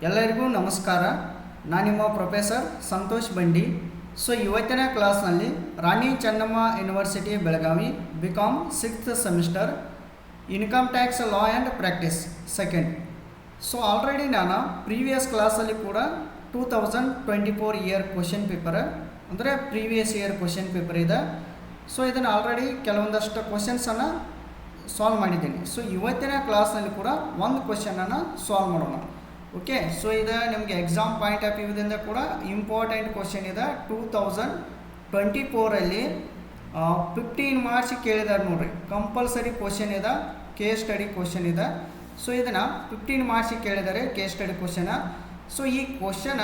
ಎಲ್ಲರಿಗೂ ನಮಸ್ಕಾರ. ನಾನು ನಿಮ್ಮ ಪ್ರೊಫೆಸರ್ ಸಂತೋಷ್ ಬಂಡಿ. ಸೊ ಇವತ್ತಿನ ಕ್ಲಾಸ್ನಲ್ಲಿ Rani Chennamma university Belagavi BCom 6th semester income tax law and practice second. So already ನಾನು ಪ್ರೀವಿಯಸ್ ಕ್ಲಾಸಲ್ಲಿ ಕೂಡ 2024 ಇಯರ್ ಕ್ವಶನ್ ಪೇಪರ್ ಅಂದರೆ ಪ್ರೀವಿಯಸ್ ಇಯರ್ ಕ್ವಶನ್ ಪೇಪರ್ ಇದೆ. ಸೊ ಇದನ್ನು ಆಲ್ರೆಡಿ ಕೆಲವೊಂದಷ್ಟು ಕ್ವಶನ್ಸನ್ನು ಸಾಲ್ವ್ ಮಾಡಿದ್ದೀನಿ. ಸೊ ಇವತ್ತಿನ ಕ್ಲಾಸ್ನಲ್ಲಿ ಕೂಡ ಒಂದು ಕ್ವಶನನ್ನು ಸಾಲ್ವ್ ಮಾಡೋಣ. ಓಕೆ, ಸೊ ಇದು ನಿಮಗೆ ಎಕ್ಸಾಮ್ ಪಾಯಿಂಟ್ ಆಫ್ ವ್ಯೂದಿಂದ ಕೂಡ ಇಂಪಾರ್ಟೆಂಟ್ ಕ್ವಶನ್ ಇದೆ. 2024 15 ಮಾರ್ಕ್ಸ್ ಕೇಳಿದ್ದಾರೆ ನೋಡ್ರಿ. ಕಂಪಲ್ಸರಿ ಕ್ವಶನ್ ಇದೆ, ಕೇಸ್ ಸ್ಟಡಿ ಕ್ವಶನ್ ಇದೆ. ಸೊ ಇದನ್ನು 15 ಮಾರ್ಕ್ಸ್ ಕೇಳಿದ್ದಾರೆ ಕೇಸ್ ಸ್ಟಡಿ ಕ್ವಶನ. ಸೊ ಈ ಕ್ವಶನ್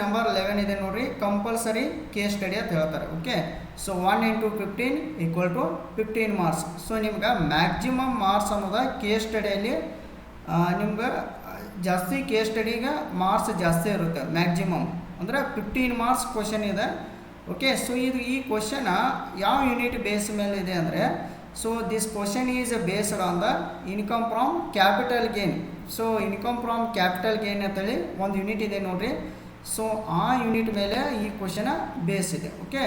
ನಂಬರ್ 11 ಇದೆ ನೋಡ್ರಿ, ಕಂಪಲ್ಸರಿ ಕೇಸ್ ಸ್ಟಡಿ ಅಂತ ಹೇಳ್ತಾರೆ. Okay, so 1 × 15 = 15 marks. ಸೊ ನಿಮ್ಗೆ ಮ್ಯಾಕ್ಸಿಮಮ್ ಮಾರ್ಕ್ಸ್ ಅನ್ನೋದು ಕೇಸ್ ಸ್ಟಡಿಯಲ್ಲಿ ನಿಮ್ಗೆ ಜಾಸ್ತಿ ಕೇಸ್ ಸ್ಟಡಿಗೆ ಮಾರ್ಕ್ಸ್ ಜಾಸ್ತಿ ಇರುತ್ತೆ. ಮ್ಯಾಕ್ಸಿಮಮ್ ಅಂದರೆ 15 ಮಾರ್ಕ್ಸ್ ಕ್ವಶನ್ ಇದೆ. ಓಕೆ, ಸೊ ಈ ಕ್ವಶನ್ ಯಾವ ಯೂನಿಟ್ ಬೇಸ್ ಮೇಲೆ ಇದೆ ಅಂದರೆ, so this question is based on the income from capital gain. So income from capital gain ಅಂತೇಳಿ ಒಂದು ಯೂನಿಟ್ ಇದೆ ನೋಡಿರಿ. ಸೊ ಆ ಯೂನಿಟ್ ಮೇಲೆ ಈ ಕ್ವಶನ್ ಬೇಸ್ ಇದೆ. ಓಕೆ,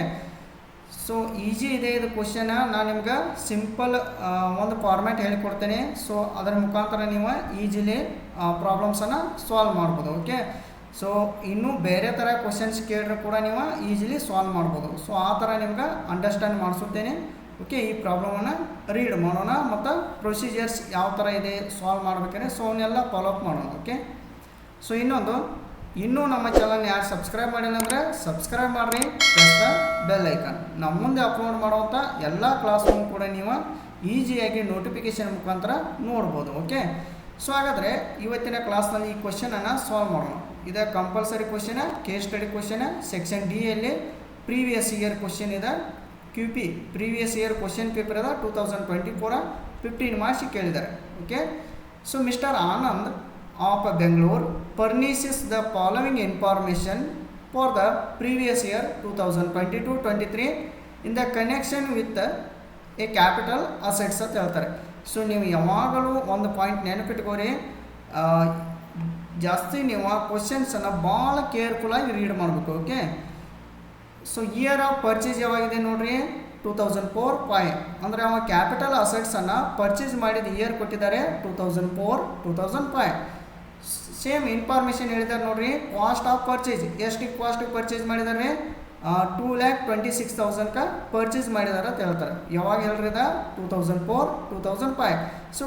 ಸೊ ಈಜಿ ಇದೆ ಇದು ಕ್ವಶನ್. ನಾನು ನಿಮ್ಗೆ ಸಿಂಪಲ್ ಒಂದು ಫಾರ್ಮ್ಯಾಟ್ ಹೇಳಿಕೊಡ್ತೇನೆ. ಸೊ ಅದರ ಮುಖಾಂತರ ನೀವು ಈಜಿಲಿ ಪ್ರಾಬ್ಲಮ್ಸನ್ನು ಸಾಲ್ವ್ ಮಾಡ್ಬೋದು. ಓಕೆ, ಸೊ ಇನ್ನೂ ಬೇರೆ ಥರ ಕ್ವಶನ್ಸ್ ಕೇಳಿದ್ರೆ ಕೂಡ ನೀವು ಈಜಿಲಿ ಸಾಲ್ವ್ ಮಾಡ್ಬೋದು. ಸೊ ಆ ಥರ ನಿಮ್ಗೆ ಅಂಡರ್ಸ್ಟ್ಯಾಂಡ್ ಮಾಡಿಸುತ್ತೇನೆ. ಓಕೆ, ಈ ಪ್ರಾಬ್ಲಮನ್ನು ರೀಡ್ ಮಾಡೋಣ ಮತ್ತು ಪ್ರೊಸೀಜರ್ಸ್ ಯಾವ ಥರ ಇದೆ ಸಾಲ್ವ್ ಮಾಡಬೇಕಾದ್ರೆ ಸೊ ಅವನ್ನೆಲ್ಲ ಫಾಲೋಅಪ್ ಮಾಡೋಣ. ಓಕೆ, ಸೊ ಇನ್ನೂ ನಮ್ಮ ಚಾನಲ್ನ ಯಾರು ಸಬ್ಸ್ಕ್ರೈಬ್ ಮಾಡಿಲ್ಲ ಅಂದರೆ ಸಬ್ಸ್ಕ್ರೈಬ್ ಮಾಡಿರಿ, ಪ್ಲಸ್ ದ ಬೆಲ್ ಐಕಾನ್. ನಾವು ಮುಂದೆ ಅಪ್ಲೋಡ್ ಮಾಡುವಂಥ ಎಲ್ಲ ಕ್ಲಾಸ್ಗಳನ್ನು ಕೂಡ ನೀವು ಈಸಿಯಾಗಿ ನೋಟಿಫಿಕೇಷನ್ ಮುಖಾಂತರ ನೋಡ್ಬೋದು. ಓಕೆ, ಸೊ ಹಾಗಾದರೆ ಇವತ್ತಿನ ಕ್ಲಾಸ್ನಲ್ಲಿ ಈ ಕ್ವಶನನ್ನು ಸಾಲ್ವ್ ಮಾಡೋಣ. ಇದು compulsory ಕ್ವಶನ, case study ಕ್ವಶನ. Section ಡಿಯಲ್ಲಿ previous year question ಇದೆ. QP previous year question paper ಇದೆ. 2024 15 ಮಾರ್ಕ್ಸ್ ಕೇಳಿದ್ದಾರೆ. Okay, so mister Anand of Bangalore furnishes the following information for the previous year 2022-23 in the connection with a capital assets ಅಂತ ಹೇಳ್ತಾರೆ. So ನೀವು ಯಾವಾಗಲೂ ಒಂದು point ನೆನಪಿಟ್ಕೋರಿ, ಜಾಸ್ತಿ ನೀವು ಕ್ವಶನ್ಸನ್ನು ಭಾಳ ಕೇರ್ಫುಲ್ಲಾಗಿ ರೀಡ್ ಮಾಡಬೇಕು. Okay, so year of purchase ಯಾವಾಗಿದೆ ನೋಡ್ರಿ, 2004-5 ಅಂದರೆ ಅವ ಕ್ಯಾಪಿಟಲ್ ಅಸೆಟ್ಸನ್ನು ಪರ್ಚೇಸ್ ಮಾಡಿದ ಇಯರ್ ಕೊಟ್ಟಿದ್ದಾರೆ 2004-2005. ಸೇಮ್ ಇನ್ಫಾರ್ಮೇಷನ್ ಹೇಳಿದ್ದಾರೆ ನೋಡ್ರಿ. ಕಾಸ್ಟ್ ಆಫ್ ಪರ್ಚೇಸ್ ಎಷ್ಟಿಗೆ ಕಾಸ್ಟಿಗೆ ಪರ್ಚೇಸ್ ಮಾಡಿದ್ದಾರೆ, 2,26,000 ಪರ್ಚೇಸ್ ಮಾಡಿದ್ದಾರೆ ಅಂತ ಹೇಳ್ತಾರೆ. ಯಾವಾಗ ಹೇಳ್ರಿದ 2004-2005. ಸೊ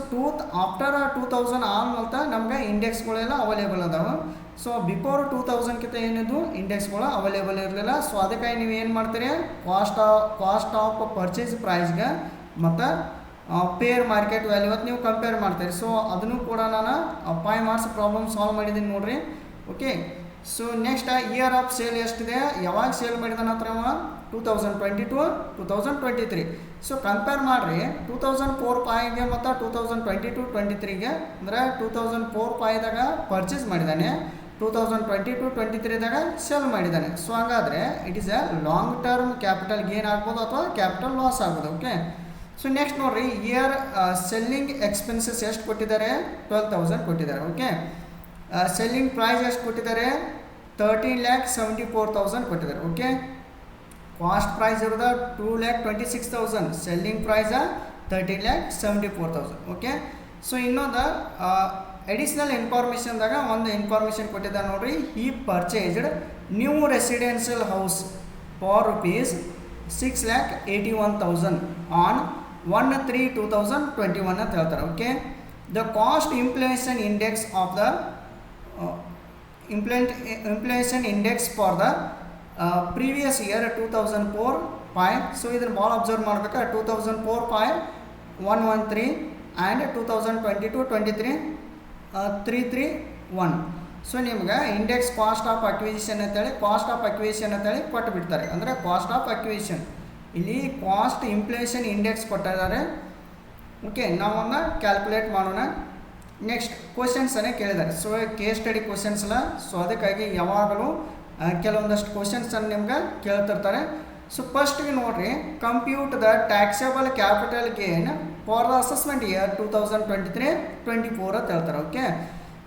ಆಫ್ಟರ್ 2000 ಆದ್ಮೇಲೆ ನಮ್ಗೆ ಇಂಡೆಕ್ಸ್ಗಳೆಲ್ಲ ಅವೈಲೇಬಲ್ ಅದಾವೆ. ಸೊ ಬಿಫೋರ್ 2000 ಏನಿದು ಇಂಡೆಕ್ಸ್ಗಳು ಅವೈಲೇಬಲ್ ಇರಲಿಲ್ಲ. ಸೊ ಅದಕ್ಕಾಗಿ ನೀವು ಏನು ಮಾಡ್ತೀರಿ, ಕಾಸ್ಟ್ ಆಫ್ ಪರ್ಚೇಸ್ ಪ್ರೈಸ್ಗೆ ಮತ್ತು ಪೇರ್ ಮಾರ್ಕೆಟ್ ವ್ಯಾಲ್ಯೂ ಅಂತ ನೀವು ಕಂಪೇರ್ ಮಾಡ್ತೀರಿ. ಸೊ ಅದನ್ನು ಕೂಡ ನಾನು 5 ಮಾರ್ಕ್ಸ್ ಪ್ರಾಬ್ಲಮ್ ಸಾಲ್ವ್ ಮಾಡಿದ್ದೀನಿ ನೋಡ್ರಿ. Okay, so next year of sale ಎಷ್ಟಿದೆ, ಯಾವಾಗ ಸೇಲ್ ಮಾಡಿದಾನ ಹತ್ರ 2022-2023. ಸೊ ಕಂಪೇರ್ ಮಾಡಿರಿ 2004-5ಗೆ ಮತ್ತು 2022-23ಗೆ. ಅಂದರೆ 2004-5ದಾಗ ಪರ್ಚೇಸ್ ಮಾಡಿದ್ದಾನೆ, 2022-23ದಾಗ ಸೇಲ್ ಮಾಡಿದ್ದಾನೆ. ಸೊ ಹಾಗಾದರೆ it is a long term capital gain ಆಗ್ಬೋದು ಅಥವಾ ಕ್ಯಾಪಿಟಲ್ ಲಾಸ್ ಆಗ್ಬೋದು. ಓಕೆ, ಸೊ ನೆಕ್ಸ್ಟ್ ನೋಡಿರಿ, ಇಯರ್ ಸೆಲ್ಲಿಂಗ್ ಎಕ್ಸ್ಪೆನ್ಸಸ್ ಎಷ್ಟು ಕೊಟ್ಟಿದ್ದಾರೆ, 12,000 ಕೊಟ್ಟಿದ್ದಾರೆ. ಓಕೆ, ಸೆಲ್ಲಿಂಗ್ ಪ್ರೈಸ್ ಎಷ್ಟು ಕೊಟ್ಟಿದ್ದಾರೆ, 13,74,000 ಕೊಟ್ಟಿದ್ದಾರೆ. ಓಕೆ, ಕಾಸ್ಟ್ ಪ್ರೈಸ್ ಇರೋದು 2,26,000, ಸೆಲ್ಲಿಂಗ್ ಪ್ರೈಸ 13,74,000. ಓಕೆ, ಸೊ ಇನ್ನೊಂದು ಅಡಿಷ್ನಲ್ ಇನ್ಫಾರ್ಮೇಷನ್ದಾಗ ಒಂದು ಇನ್ಫಾರ್ಮೇಷನ್ ಕೊಟ್ಟಿದ್ದಾರೆ ನೋಡ್ರಿ. He purchased new residential house for ₹6,81,000 on 1/3/2021 ಅಂತ ಹೇಳ್ತಾರೆ. Okay, the cost inflation index of the inflation index for the previous year 2004-5. So ಇದನ್ನು ಭಾಳ ಅಬ್ಸರ್ವ್ ಮಾಡ್ಬೇಕು. 2004-5 113 ಆ್ಯಂಡ್ 2022-23 331. ಸೊ ನಿಮ್ಗೆ ಇಂಡೆಕ್ಸ್ ಕಾಸ್ಟ್ ಆಫ್ ಅಕ್ವಿಸಿಷನ್ ಅಂತೇಳಿ ಕೊಟ್ಟು ಬಿಡ್ತಾರೆ. ಅಂದರೆ ಕಾಸ್ಟ್ ಆಫ್ ಅಕ್ವಿಸಿಷನ್ ಇಲ್ಲಿ ಕಾಸ್ಟ್ ಇನ್ಫ್ಲೇಷನ್ ಇಂಡೆಕ್ಸ್ ಕೊಟ್ಟಿದ್ದಾರೆ. ಓಕೆ, ನಾವೊಂದು ಕ್ಯಾಲ್ಕುಲೇಟ್ ಮಾಡೋಣ. ನೆಕ್ಸ್ಟ್ ಕ್ವಶನ್ಸನ್ನೇ ಕೇಳಿದ್ದಾರೆ. ಸೊ ಕೇಸ್ ಸ್ಟಡಿ ಕ್ವಶನ್ಸಲ್ಲ. ಸೊ ಅದಕ್ಕಾಗಿ ಯಾವಾಗಲೂ ಕೆಲವೊಂದಷ್ಟು ಕ್ವಶನ್ಸನ್ನು ನಿಮ್ಗೆ ಕೇಳ್ತಿರ್ತಾರೆ. ಸೊ ಫಸ್ಟ್ಗೆ ನೋಡಿರಿ, compute the taxable capital gain for the assessment year 2023-24 ಅಂತ ಹೇಳ್ತಾರೆ. ಓಕೆ,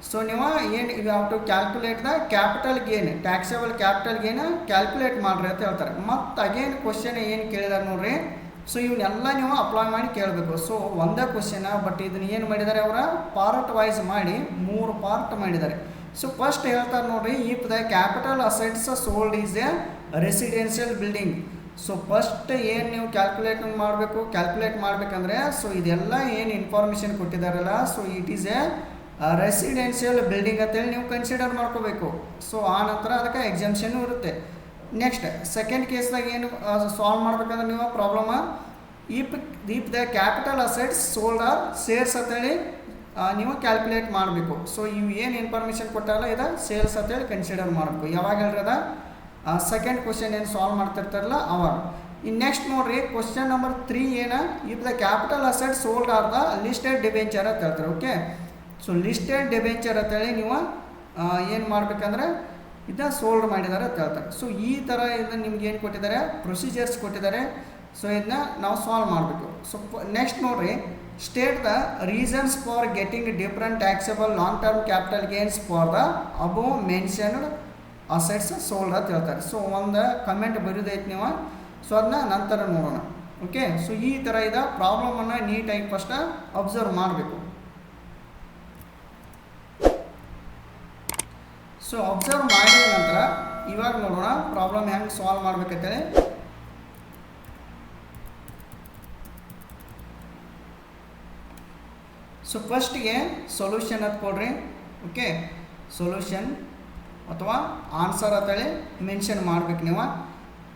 ಸೊ ನೀವು ಏನು you have to calculate the capital gain, taxable capital gain calculate ಮಾಡಿರಿ ಅಂತ ಹೇಳ್ತಾರೆ. ಮತ್ತು ಅಗೇನ್ ಕ್ವಶನ್ ಏನು ಕೇಳಿದಾರೆ ನೋಡ್ರಿ, ಸೊ ಇವನ್ನೆಲ್ಲ ನೀವು ಅಪ್ಲೈ ಮಾಡಿ ಕೇಳಬೇಕು. ಸೊ ಒಂದೇ ಕ್ವಶನ್, ಬಟ್ ಇದನ್ನ ಏನು ಮಾಡಿದ್ದಾರೆ ಅವರ ಪಾರ್ಟ್ ವೈಸ್ ಮಾಡಿ 3 ಪಾರ್ಟ್ ಮಾಡಿದ್ದಾರೆ. ಸೊ ಫಸ್ಟ್ ಹೇಳ್ತಾರೆ ನೋಡ್ರಿ, if the capital assets sold is a residential building. So first ಏನು ನೀವು ಕ್ಯಾಲ್ಕುಲೇಟ್ ಮಾಡಬೇಕಂದ್ರೆ, ಸೊ ಇದೆಲ್ಲ ಏನು ಇನ್ಫಾರ್ಮೇಷನ್ ಕೊಟ್ಟಿದ್ದಾರಲ್ಲ, so it is a residential building ಅಂತೇಳಿ ನೀವು ಕನ್ಸಿಡರ್ ಮಾಡ್ಕೋಬೇಕು. ಸೊ ಆ ನಂತರ ಅದಕ್ಕೆ ಎಕ್ಸಾಮ್ಷನ್ನು ಇರುತ್ತೆ. ನೆಕ್ಸ್ಟ್ ಸೆಕೆಂಡ್ ಕೇಸ್ದಾಗ ಏನು ಸಾಲ್ವ್ ಮಾಡ್ಬೇಕಂದ್ರೆ ನೀವು problem, if the capital assets sold are sales ಅಂತೇಳಿ ನೀವು ಕ್ಯಾಲ್ಕುಲೇಟ್ ಮಾಡಬೇಕು. ಸೊ ಇವು ಏನು ಇನ್ಫಾರ್ಮೇಷನ್ ಕೊಟ್ಟಾರಲ್ಲ ಇದು ಸೇಲ್ಸ್ ಅಂತೇಳಿ ಕನ್ಸಿಡರ್ ಮಾಡಬೇಕು. ಯಾವಾಗ ಹೇಳ್ರಿ ಅದ ಸೆಕೆಂಡ್ ಕ್ವಶನ್ ಏನು ಸಾಲ್ವ್ ಮಾಡ್ತಿರ್ತಾರಲ್ಲ ಅವಾಗ. ಇನ್ನು ನೆಕ್ಸ್ಟ್ ನೋಡ್ರಿ ಕ್ವಶನ್ ನಂಬರ್ 3 ಏನು, if the capital asset sold are the listed debenture ಅಂತ ಹೇಳ್ತಾರೆ. ಓಕೆ, ಸೊ ಲಿಸ್ಟೆಡ್ ಡಿಬೆಂಚರ್ ಅಂತೇಳಿ ನೀವು ಏನು ಮಾಡ್ಬೇಕಂದ್ರೆ ಇದನ್ನ ಸೋಲ್ಡ್ ಮಾಡಿದ್ದಾರೆ ಅಂತ ಹೇಳ್ತಾರೆ. ಸೊ ಈ ಥರ ಇದನ್ನು ನಿಮ್ಗೆ ಏನು ಕೊಟ್ಟಿದ್ದಾರೆ, ಪ್ರೊಸೀಜರ್ಸ್ ಕೊಟ್ಟಿದ್ದಾರೆ. ಸೊ ಇದನ್ನ ನಾವು ಸಾಲ್ವ್ ಮಾಡಬೇಕು. ಸೊ ನೆಕ್ಸ್ಟ್ ನೋಡ್ರಿ, state the reasons for getting different taxable long term capital gains for the above mentioned assets sold ಅಂತ ಹೇಳ್ತಾರೆ. ಸೊ ಒಂದು ಕಮೆಂಟ್ ಬರೆಯೋದೈತೆ ನೀವು, ಸೊ ಅದನ್ನ ನಂತರ ನೋಡೋಣ. ಓಕೆ, ಸೊ ಈ ಥರ ಇದೆ ಪ್ರಾಬ್ಲಮನ್ನು ನೀಟಾಗಿ ಫಸ್ಟ್ ಅಬ್ಸರ್ವ್ ಮಾಡಬೇಕು. ಸೊ ಅಬ್ಸರ್ವ್ ಮಾಡಿದ ನಂತರ ಇವಾಗ ನೋಡೋಣ ಪ್ರಾಬ್ಲಮ್ ಹೆಂಗೆ ಸಾಲ್ವ್ ಮಾಡ್ಬೇಕಂತೇಳಿ. ಸೊ ಫಸ್ಟಿಗೆ ಸೊಲ್ಯೂಷನ್ ಅಂತ ಕೊಡ್ರಿ. ಓಕೆ, ಸೊಲ್ಯೂಷನ್ ಅಥವಾ ಆನ್ಸರ್ ಅಂತೇಳಿ ಮೆನ್ಷನ್ ಮಾಡ್ಬೇಕು ನೀವು.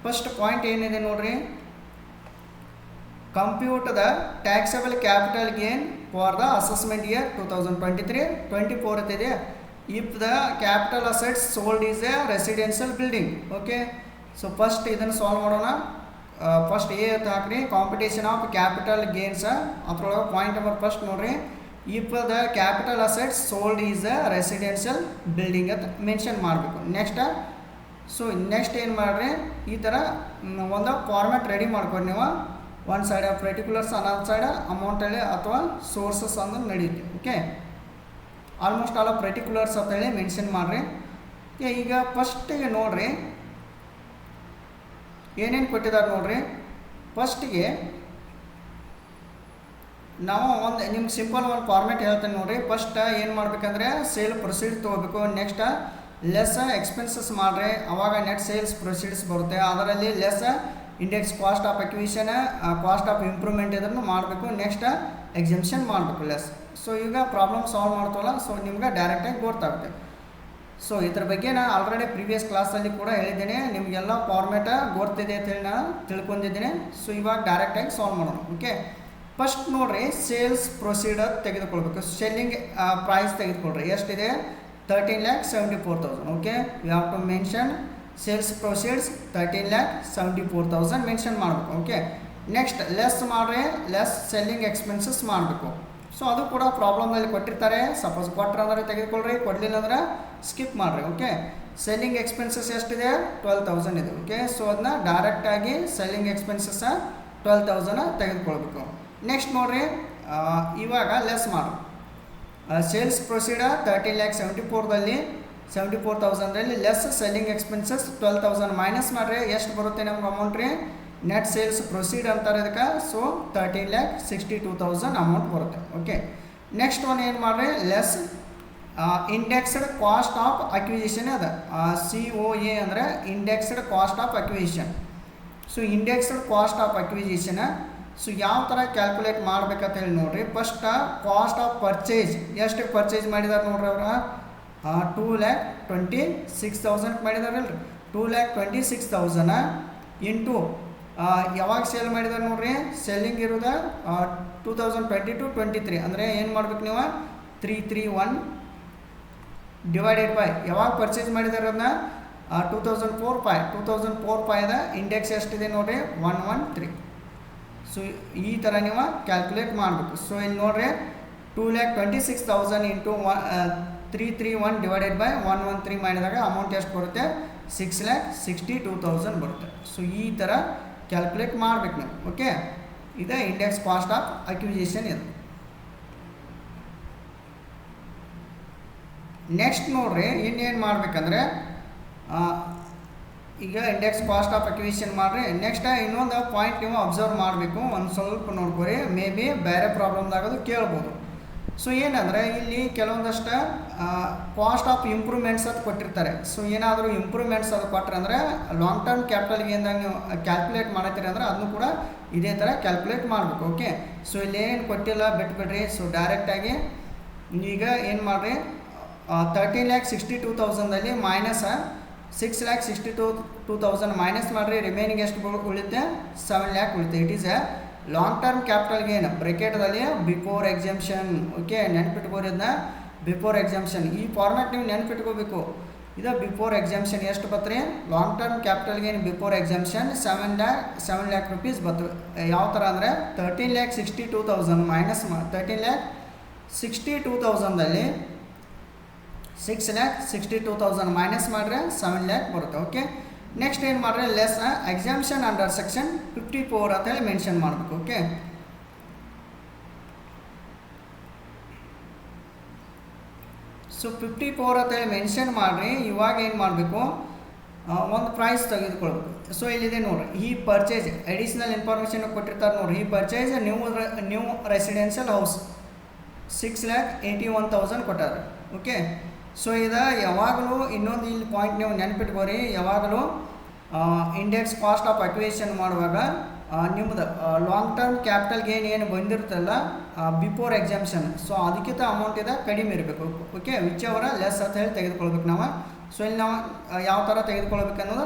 ಫಸ್ಟ್ ಪಾಯಿಂಟ್ ಏನಿದೆ ನೋಡ್ರಿ, compute the taxable capital gain for the assessment year 2023-24 ಅಂತಿದೆ. If the capital assets sold is a residential building. Okay, so first ಇದನ್ನು ಸಾಲ್ವ್ ಮಾಡೋಣ. ಫಸ್ಟ್ ಎ ಅಂತ ಹಾಕ್ರಿ, ಕಾಂಪಿಟೇಷನ್ ಆಫ್ ಕ್ಯಾಪಿಟಲ್ ಗೇನ್ಸ್. ಅದ್ರೊಳಗೆ ಪಾಯಿಂಟ್ ನಂಬರ್ ಫಸ್ಟ್ ನೋಡ್ರಿ, if the capital assets sold is a residential building ಅಂತ mention ಮಾಡಬೇಕು. Next ಏನು ಮಾಡಿರಿ, ಈ ಥರ ಒಂದು ಫಾರ್ಮ್ಯಾಟ್ ರೆಡಿ ಮಾಡ್ಕೊಂಡು ನೀವು ಒಂದು ಸೈಡ್ ಪರ್ಟಿಕ್ಯುಲರ್ಸ್, ಅನ್ನೊಂದು ಸೈಡ್ ಅಮೌಂಟಲ್ಲಿ ಅಥವಾ ಸೋರ್ಸಸ್ ಅಂದ್ರೆ ನಡೆಯುತ್ತೆ. ಓಕೆ, ಆಲ್ಮೋಸ್ಟ್ ಆಲ್ ಪರ್ಟಿಕ್ಯುಲರ್ಸ್ ಅಂತೇಳಿ ಮೆನ್ಷನ್ ಮಾಡಿರಿ. ಈಗ ಫಸ್ಟಿಗೆ ನೋಡಿರಿ ಏನೇನು ಕೊಟ್ಟಿದ್ದಾರೆ ನೋಡಿರಿ. ಫಸ್ಟಿಗೆ ನಾವು ನಿಮ್ಗೆ ಸಿಂಪಲ್ ಒಂದು ಫಾರ್ಮ್ಯಾಟ್ ಹೇಳ್ತೇನೆ ನೋಡಿರಿ. ಫಸ್ಟ್ ಏನು ಮಾಡ್ಬೇಕಂದ್ರೆ ಸೇಲ್ ಪ್ರೊಸೀಡ್ ತೊಗೋಬೇಕು. ನೆಕ್ಸ್ಟ್ ಲೆಸ್ ಎಕ್ಸ್ಪೆನ್ಸಸ್ ಮಾಡಿರಿ, ಅವಾಗ ನೆಟ್ ಸೇಲ್ಸ್ ಪ್ರೊಸೀಡ್ಸ್ ಬರುತ್ತೆ. ಅದರಲ್ಲಿ less index cost of acquisition, cost of improvement ಇದನ್ನು ಮಾಡಬೇಕು. ನೆಕ್ಸ್ಟ್ ಎಕ್ಸೆಂಪ್ಷನ್ ಮಾಡಬೇಕು ಲೆಸ್. ಸೊ ಈಗ ಪ್ರಾಬ್ಲಮ್ ಸಾಲ್ವ್ ಮಾಡ್ತವಲ್ಲ, ಸೊ ನಿಮ್ಗೆ ಡೈರೆಕ್ಟಾಗಿ ಗೊತ್ತಾಗುತ್ತೆ. ಸೊ ಇದ್ರ ಬಗ್ಗೆ ನಾನು ಆಲ್ರೆಡಿ ಪ್ರೀವಿಯಸ್ ಕ್ಲಾಸಲ್ಲಿ ಕೂಡ ಹೇಳಿದ್ದೇನೆ, ನಿಮಗೆಲ್ಲ ಫಾರ್ಮ್ಯಾಟ ಗೊತ್ತಿದೆ ಅಂತೇಳಿ ನಾನು ತಿಳ್ಕೊಂಡಿದ್ದೀನಿ. ಸೊ ಇವಾಗ ಡೈರೆಕ್ಟಾಗಿ ಸಾಲ್ವ್ ಮಾಡೋಣ. ಓಕೆ, ಫಸ್ಟ್ ನೋಡಿರಿ ಸೇಲ್ಸ್ ಪ್ರೊಸೀಡರ್ ತೆಗೆದುಕೊಳ್ಬೇಕು. ಸೆಲ್ಲಿಂಗ್ ಪ್ರೈಸ್ ತೆಗೆದುಕೊಳ್ರಿ. ಎಷ್ಟಿದೆ, 13,74,000. Okay, you have to mention sales proceeds 13,74,000 mention ಮಾಡಬೇಕು. ಓಕೆ, ನೆಕ್ಸ್ಟ್ ಲೆಸ್ ಮಾಡಿರಿ, ಲೆಸ್ ಸೆಲ್ಲಿಂಗ್ ಎಕ್ಸ್ಪೆನ್ಸಸ್ ಮಾಡಬೇಕು. ಸೊ ಅದು ಕೂಡ ಪ್ರಾಬ್ಲಮಲ್ಲಿ ಕೊಟ್ಟಿರ್ತಾರೆ. ಸಪೋಸ್ ಕೊಟ್ಟರೆ ತೆಗೆದುಕೊಳ್ರಿ, ಕೊಡಲಿಲ್ಲ ಅಂದ್ರೆ ಸ್ಕಿಪ್ ಮಾಡಿರಿ. ಓಕೆ, ಸೆಲ್ಲಿಂಗ್ ಎಕ್ಸ್ಪೆನ್ಸಸ್ ಎಷ್ಟಿದೆ, 12,000 ಇದೆ. ಓಕೆ, ಸೊ ಅದನ್ನ ಡೈರೆಕ್ಟಾಗಿ ಸೆಲ್ಲಿಂಗ್ ಎಕ್ಸ್ಪೆನ್ಸಸ್ 12,000 ತೆಗೆದುಕೊಳ್ಬೇಕು. ನೆಕ್ಸ್ಟ್ ನೋಡಿರಿ, ಇವಾಗ ಲೆಸ್ ಮಾಡಿರಿ. ಸೇಲ್ಸ್ ಪ್ರೊಸೀಡರ್ 13,74,000ದಲ್ಲಿ 74,000ರಲ್ಲಿ ಲೆಸ್ ಸೆಲ್ಲಿಂಗ್ ಎಕ್ಸ್ಪೆನ್ಸಸ್ 12,000 ಮೈನಸ್ ಮಾಡಿರಿ. ಎಷ್ಟು ಬರುತ್ತೆ ನಮ್ಗೆ ಅಮೌಂಟ್ ರೀ, ನೆಟ್ ಸೇಲ್ಸ್ ಪ್ರೊಸೀಡ್ ಅಂತಾರೆ ಇದಕ್ಕೆ. ಸೊ 13,62,000 ಅಮೌಂಟ್ ಬರುತ್ತೆ. ಓಕೆ, ನೆಕ್ಸ್ಟ್ ಒನ್ ಏನು ಮಾಡಿರಿ, less indexed cost of acquisition ಅದ. COA ಅಂದರೆ indexed cost of acquisition. So indexed cost of acquisition so ಯಾವ ಥರ ಕ್ಯಾಲ್ಕುಲೇಟ್ ಮಾಡ್ಬೇಕಂತ ಹೇಳಿ ನೋಡಿರಿ. ಫಸ್ಟ್ ಕಾಸ್ಟ್ ಆಫ್ ಪರ್ಚೇಸ್ ಎಷ್ಟು ಪರ್ಚೇಸ್ ಮಾಡಿದಾರೆ ನೋಡ್ರಿ ಅವ್ರ, 2,26,000 ಮಾಡಿದಾರಲ್ರಿ. 2,26,000 ಇಂಟು ಯಾವಾಗ ಸೇಲ್ ಮಾಡಿದಾರೆ ನೋಡ್ರಿ, ಸೆಲ್ಲಿಂಗ್ ಇರೋದು 2022-23 ಅಂದರೆ ಏನು ಮಾಡ್ಬೇಕು ನೀವು, 331 ಡಿವೈಡೆಡ್ ಬೈ ಯಾವಾಗ ಪರ್ಚೇಸ್ ಮಾಡಿದಾರೆ ಅದನ್ನ 2004-5 ಇಂಡೆಕ್ಸ್ ಎಷ್ಟಿದೆ ನೋಡಿರಿ, 113. ಸೊ ಈ ಥರ ನೀವು ಕ್ಯಾಲ್ಕುಲೇಟ್ ಮಾಡಬೇಕು. ಸೊ ಇಲ್ಲಿ ನೋಡಿರಿ 2,26,000 ಇಂಟು 331 ಡಿವೈಡೆಡ್ ಬೈ 113 ಮಾಡಿದಾಗ ಅಮೌಂಟ್ ಎಷ್ಟು ಬರುತ್ತೆ, 6,62,000 ಬರುತ್ತೆ. ಸೊ ಈ ಥರ ಕ್ಯಾಲ್ಕುಲೇಟ್ ಮಾಡಬೇಕು ನೀವು. ಓಕೆ, ಇದು ಇಂಡೆಕ್ಸ್ ಕಾಸ್ಟ್ ಆಫ್ ಅಕ್ವಿಸಿಷನ್ ಇದು. ನೆಕ್ಸ್ಟ್ ನೋಡ್ರಿ ಇನ್ನೇನು ಮಾಡ್ಬೇಕಂದ್ರೆ ಈಗ ಇಂಡೆಕ್ಸ್ ಕಾಸ್ಟ್ ಆಫ್ ಅಕ್ವಿಸಿಷನ್ ಮಾಡಿರಿ. ನೆಕ್ಸ್ಟ್ ಇನ್ನೊಂದು ಪಾಯಿಂಟ್ ನೀವು ಅಬ್ಸರ್ವ್ ಮಾಡಬೇಕು, ಒಂದು ಸ್ವಲ್ಪ ನೋಡ್ಕೊರಿ, ಮೇ ಬಿ ಬೇರೆ ಪ್ರಾಬ್ಲಮ್ದಾಗದು ಕೇಳ್ಬೋದು. ಸೊ ಏನಂದರೆ ಇಲ್ಲಿ ಕೆಲವೊಂದಷ್ಟು ಕಾಸ್ಟ್ ಆಫ್ ಇಂಪ್ರೂವ್ಮೆಂಟ್ಸ್ ಅದು ಕೊಟ್ಟಿರ್ತಾರೆ. ಸೊ ಏನಾದರೂ ಇಂಪ್ರೂವ್ಮೆಂಟ್ಸ್ ಅದು ಕೊಟ್ಟರೆ ಅಂದರೆ ಲಾಂಗ್ ಟರ್ಮ್ ಕ್ಯಾಪಿಟಲ್ ಗೇನ್ದಾಗ ನೀವು ಕ್ಯಾಲ್ಕುಲೇಟ್ ಮಾಡತ್ತೀರಿ ಅಂದ್ರೆ ಅದನ್ನು ಕೂಡ ಇದೇ ಥರ ಕ್ಯಾಲ್ಕುಲೇಟ್ ಮಾಡಬೇಕು. ಓಕೆ, ಸೊ ಇಲ್ಲೇನು ಕೊಟ್ಟಿಲ್ಲ ಬಿಟ್ಬಿಡ್ರಿ. ಸೊ ಡೈರೆಕ್ಟಾಗಿ ಈಗ ಏನು ಮಾಡಿರಿ, 13,62,000ದಲ್ಲಿ ಮೈನಸ್ 6,62,000 ಮೈನಸ್ ಮಾಡಿರಿ, ರಿಮೈನಿಂಗ್ ಎಷ್ಟು ಉಳಿತೆ 7 lakh ಉಳಿತೆ. It is a long term capital gain ಬ್ರೆಕೆಟ್ದಲ್ಲಿ ಬಿಫೋರ್ ಎಕ್ಸಾಮ್ಷನ್. ಓಕೆ, ನೆನ್ಪಿಟ್ಕೋರಿದ್ನ ಬಿಫೋರ್ ಎಕ್ಸಾಮ್ಷನ್ ಈ ಫಾರ್ಮ್ಯಾಟ್ ನೀವು ನೆನ್ಪಿಟ್ಕೋಬೇಕು. ಇದು ಬಿಫೋರ್ ಎಕ್ಸಾಮ್ಷನ್ ಎಷ್ಟು ಬರ್ತರಿ, long term capital gain before exemption 7 lakh rupees ಬರ್ತವೆ. ಯಾವ ಥರ ಅಂದರೆ 13,62,000 ಮೈನಸ್ 13,62,000ದಲ್ಲಿ 6,62,000 ಮೈನಸ್ ಮಾಡಿದ್ರೆ 7 lakh ಬರುತ್ತೆ. ಓಕೆ, ನೆಕ್ಸ್ಟ್ ಏನು ಮಾಡಿದ್ರೆ ಲೆಸ್ ಎಕ್ಸಾಮ್ಷನ್ ಅಂಡರ್ ಸೆಕ್ಷನ್ 54 ಅಂತೇಳಿ ಮೆನ್ಷನ್ ಮಾಡಬೇಕು. ಓಕೆ, ಸೊ 54 ಅಂತೇಳಿ ಮೆನ್ಷನ್ ಮಾಡಿರಿ. ಇವಾಗ ಏನು ಮಾಡಬೇಕು, ಒಂದು ಪ್ರೈಸ್ ತೆಗೆದುಕೊಳ್ಬೇಕು. ಸೊ ಇಲ್ಲಿದೆ ನೋಡಿರಿ, ಈ ಪರ್ಚೇಸ್ ಅಡಿಷ್ನಲ್ ಇನ್ಫಾರ್ಮೇಷನ್ ಕೊಟ್ಟಿರ್ತಾರೆ ನೋಡಿರಿ. ಈ ಪರ್ಚೇಸ್ ನ್ಯೂ ರೆಸಿಡೆನ್ಷಿಯಲ್ ಹೌಸ್ 6,81,000 ಕೊಟ್ಟಾರೆ. ಓಕೆ, ಸೊ ಇದು ಯಾವಾಗಲೂ ಇನ್ನೊಂದು ಇಲ್ಲಿ ಪಾಯಿಂಟ್ ನೀವು ನೆನ್ಪಿಟ್ಕೋರಿ, ಯಾವಾಗಲೂ ಇಂಡೆಕ್ಸ್ ಕಾಸ್ಟ್ ಆಫ್ ಅಕ್ವಿಸಿಷನ್ ಮಾಡುವಾಗ ನಿಮ್ಮದು ಲಾಂಗ್ ಟರ್ಮ್ ಕ್ಯಾಪಿಟಲ್ ಗೇನ್ ಏನು ಬಂದಿರ್ತಲ್ಲ ಬಿಫೋರ್ ಎಕ್ಸಾಮ್ಷನ್, ಸೊ ಅದಕ್ಕಿಂತ ಅಮೌಂಟ್ ಇದೆ ಕಡಿಮೆ ಇರಬೇಕು. ಓಕೆ, ವಿಚ್ ಅವರ ಲೆಸ್ ಅಂತ ಹೇಳಿ ತೆಗೆದುಕೊಳ್ಬೇಕು ನಾವು. ಸೊ ಇಲ್ಲಿ ನಾವು ಯಾವ ಥರ ತೆಗೆದುಕೊಳ್ಬೇಕು ಅನ್ನೋದು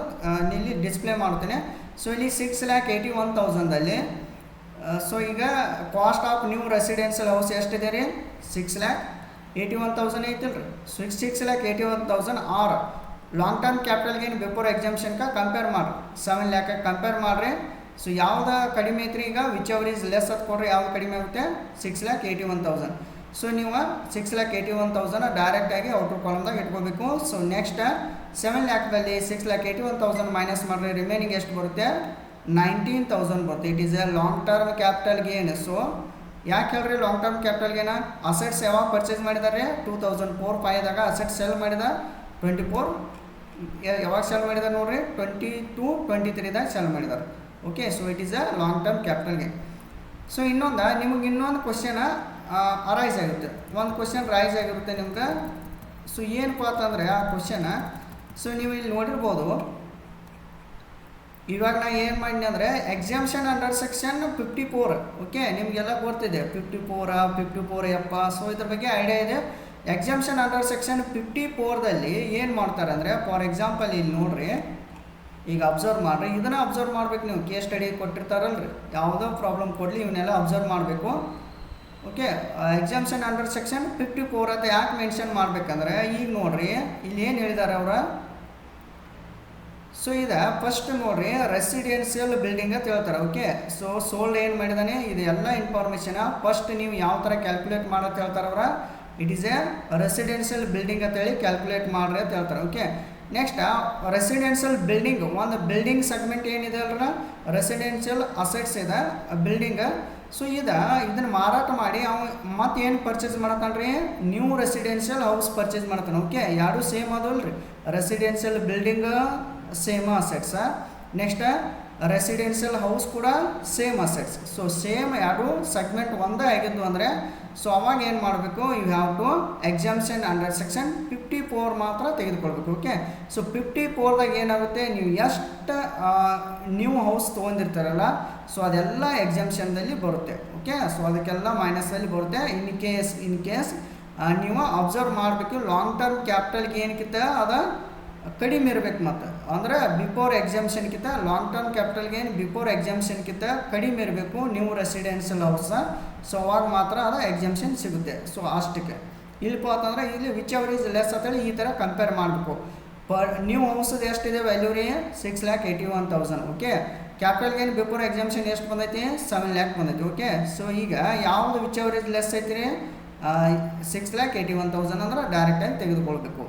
ಇಲ್ಲಿ ಡಿಸ್ಪ್ಲೇ ಮಾಡ್ತೇನೆ. ಸೊ ಇಲ್ಲಿ 6,81,000ದಲ್ಲಿ ಸೊ ಈಗ cost of new residential house ಎಷ್ಟಿದೆ ರೀ, 6,81,000 ಐತಿಲ್ಲ ರೀ. 6,81,000 or long term capital gain before ಎಕ್ಸಾಮ್ಷನ್ಗೆ ಕಂಪೇರ್ ಮಾಡಿರಿ, 7 lakh ಕಂಪೇರ್ ಮಾಡಿರಿ. ಸೊ ಯಾವ್ದು ಕಡಿಮೆ ಐತ್ರಿ, ಈಗ ವಿಚ್ ಅವರ್ ಈಸ್ ಲೆಸ್ ಅಂತ ಕೊಡ್ರಿ, ಯಾವ್ದು ಕಡಿಮೆ ಆಗುತ್ತೆ 6,81,000. ಸೊ ನೀವು 6,81,000 ಡೈರೆಕ್ಟಾಗಿ ಔಟರ್ ಕಾಲಮ್ದಾಗ ಇಟ್ಕೋಬೇಕು. ಸೊ ನೆಕ್ಸ್ಟ್ 7 lakh 6,81,000 ಮೈನಸ್ ಮಾಡಿರಿ, ರಿಮೈನಿಂಗ್ ಎಷ್ಟು ಬರುತ್ತೆ 19,000 ಬರುತ್ತೆ. It is a long term capital gain. So ಯಾಕೆ ಹೇಳ್ರಿ ಲಾಂಗ್ ಟರ್ಮ್ ಕ್ಯಾಪಿಟಲ್ ಗೇನ, ಅಸೆಟ್ಸ್ ಯಾವಾಗ ಪರ್ಚೇಸ್ ಮಾಡಿದ್ದಾರೆ 2004-5ದಾಗ ಅಸೆಟ್ಸ್ ಸೆಲ್ ಮಾಡಿದ 24 ಯಾವಾಗ ಸೆಲ್ ಮಾಡಿದ್ದಾರೆ ನೋಡಿರಿ 22-23ದಾಗ ಸೆಲ್ ಮಾಡಿದ್ದಾರೆ. Okay, so it is a long term capital gain. So ನಿಮಗೆ ಇನ್ನೊಂದು ಕ್ವಶನ್ ಅರೈಸ್ ಆಗುತ್ತೆ, ಒಂದು ಕ್ವಶನ್ ರೈಸ್ ಆಗಿರುತ್ತೆ ನಿಮ್ಗೆ. ಸೊ ಏನಪ್ಪ ಅಂತಂದರೆ ಆ ಕ್ವಶನ್, ಸೊ ನೀವು ಇಲ್ಲಿ ನೋಡಿರ್ಬೋದು. ಇವಾಗ ನಾ ಏನು ಮಾಡಿನಿ ಅಂದರೆ ಎಕ್ಸಾಮ್ಷನ್ ಅಂಡರ್ ಸೆಕ್ಷನ್ 54. ಓಕೆ, ನಿಮಗೆಲ್ಲ ಗೊತ್ತಿದೆ 54 ಸೊ ಇದ್ರ ಬಗ್ಗೆ ಐಡಿಯಾ ಇದೆ. ಎಕ್ಸಾಮ್ಷನ್ ಅಂಡರ್ ಸೆಕ್ಷನ್ 54ದಲ್ಲಿ ಏನು ಮಾಡ್ತಾರೆ ಅಂದರೆ, ಫಾರ್ ಎಕ್ಸಾಂಪಲ್ ಇಲ್ಲಿ ನೋಡ್ರಿ, ಈಗ ಅಬ್ಸರ್ವ್ ಮಾಡಿರಿ, ಇದನ್ನು ಅಬ್ಸರ್ವ್ ಮಾಡ್ಬೇಕು ನೀವು. ಕೇಸ್ ಸ್ಟಡಿ ಕೊಟ್ಟಿರ್ತಾರಲ್ರಿ, ಯಾವುದೋ ಪ್ರಾಬ್ಲಮ್ ಕೊಡಲಿ ಇವನ್ನೆಲ್ಲ ಅಬ್ಸರ್ವ್ ಮಾಡಬೇಕು. ಓಕೆ, ಎಕ್ಸಾಮ್ಷನ್ ಅಂಡರ್ ಸೆಕ್ಷನ್ 54 ಅಂತ ಯಾಕೆ ಮೆನ್ಷನ್ ಮಾಡಬೇಕಂದ್ರೆ, ಈಗ ನೋಡ್ರಿ ಇಲ್ಲಿ ಏನು ಹೇಳಿದ್ದಾರೆ ಅವರ. ಸೊ ಇದು ಫಸ್ಟ್ ನೋಡ್ರಿ ರೆಸಿಡೆನ್ಷಿಯಲ್ ಬಿಲ್ಡಿಂಗ್ ಅಂತ ಹೇಳ್ತಾರೆ. ಓಕೆ, ಸೊ ಸೋಲ್ಡ್ ಏನು ಮಾಡಿದಾನೆ ಇದು ಎಲ್ಲ ಇನ್ಫಾರ್ಮೇಷನ್ ಫಸ್ಟ್ ನೀವು ಯಾವ ಥರ ಕ್ಯಾಲ್ಕುಲೇಟ್ ಮಾಡೋದು ಹೇಳ್ತಾರೆ ಅವರ. It is a residential building ಅಂತೇಳಿ ಕ್ಯಾಲ್ಕುಲೇಟ್ ಮಾಡ್ರಿ ಅಂತ ಹೇಳ್ತಾರೆ. ಓಕೆ, ನೆಕ್ಸ್ಟ್ ರೆಸಿಡೆನ್ಷಿಯಲ್ ಬಿಲ್ಡಿಂಗ್, ಒಂದು ಬಿಲ್ಡಿಂಗ್ ಸೆಗ್ಮೆಂಟ್ ಏನಿದೆ ಅಲ್ರ, ರೆಸಿಡೆನ್ಷಿಯಲ್ ಅಸೆಟ್ಸ್ ಇದೆ ಬಿಲ್ಡಿಂಗ್. ಸೊ ಇದನ್ನು ಮಾರಾಟ ಮಾಡಿ ಮತ್ತೆ ಏನು ಪರ್ಚೇಸ್ ಮಾಡತ್ತಾನ್ರಿ, ನ್ಯೂ ರೆಸಿಡೆನ್ಷಿಯಲ್ ಹೌಸ್ ಪರ್ಚೇಸ್ ಮಾಡ್ತಾನೆ. ಓಕೆ, ಎರಡು ಸೇಮ್ ಅದಲ್ರಿ, residential building same assets, next residential house ಕೂಡ ಸೇಮ್ ಅಸೆಟ್ಸ್. ಸೊ ಸೇಮ್ ಎರಡು ಸೆಗ್ಮೆಂಟ್ ಒಂದೇ ಆಗಿದ್ದು ಅಂದರೆ, ಸೊ ಅವಾಗ ಏನು ಮಾಡಬೇಕು, you have to exemption under section 54 ಮಾತ್ರ ತೆಗೆದುಕೊಳ್ಬೇಕು. ಓಕೆ, ಸೊ 54ದಾಗ ಏನಾಗುತ್ತೆ, ನೀವು ಎಷ್ಟು ನ್ಯೂ ಹೌಸ್ ತೊಗೊಂಡಿರ್ತಾರಲ್ಲ, ಸೊ ಅದೆಲ್ಲ ಎಕ್ಸಾಮ್ಷನ್ದಲ್ಲಿ ಬರುತ್ತೆ. ಓಕೆ, ಸೊ ಅದಕ್ಕೆಲ್ಲ ಮೈನಸಲ್ಲಿ ಬರುತ್ತೆ. ಇನ್ ಕೇಸ್ ನೀವು ಅಬ್ಸರ್ವ್ ಮಾಡಬೇಕು, ಲಾಂಗ್ ಟರ್ಮ್ ಕ್ಯಾಪಿಟಲ್ ಗೇನ್ಕಿಂತ ಅದು ಕಡಿಮೆ ಇರಬೇಕು. ಮತ್ತು ಅಂದರೆ ಬಿಫೋರ್ ಎಕ್ಸಾಮ್ಷನ್ಕಿಂತ long term capital gain before ಎಕ್ಸಾಮ್ಷನ್ಕಿಂತ ಕಡಿಮೆ ಇರಬೇಕು ನ್ಯೂ ರೆಸಿಡೆನ್ಷಿಯಲ್ ಹೌಸ್. ಸೊ ಅವಾಗ ಮಾತ್ರ ಅದು ಎಕ್ಸಾಮ್ಷನ್ ಸಿಗುತ್ತೆ. ಸೊ ಅಷ್ಟಕ್ಕೆ ಇಲ್ಲಪ್ಪ ಅಂತಂದರೆ ಇಲ್ಲಿ ವಿಚ್ ಅವರ್ ಈಸ್ ಲೆಸ್ ಅಂತೇಳಿ ಈ ಥರ ಕಂಪೇರ್ ಮಾಡಬೇಕು. ನ್ಯೂ ಹೌಸದು ಎಷ್ಟಿದೆ ವ್ಯಾಲ್ಯೂ ರೀ 6,81,000. Okay, capital gain before exemption ಎಷ್ಟು ಬಂದೈತಿ 7 lakh ಬಂದೈತಿ. ಓಕೆ, ಸೊ ಈಗ ಯಾವುದು ವಿಚ್ ಅವರ್ ಈಸ್ ಲೆಸ್ ಐತಿ ರೀ 6,81,000 ಅಂದ್ರೆ ಡೈರೆಕ್ಟಾಗಿ ತೆಗೆದುಕೊಳ್ಬೇಕು.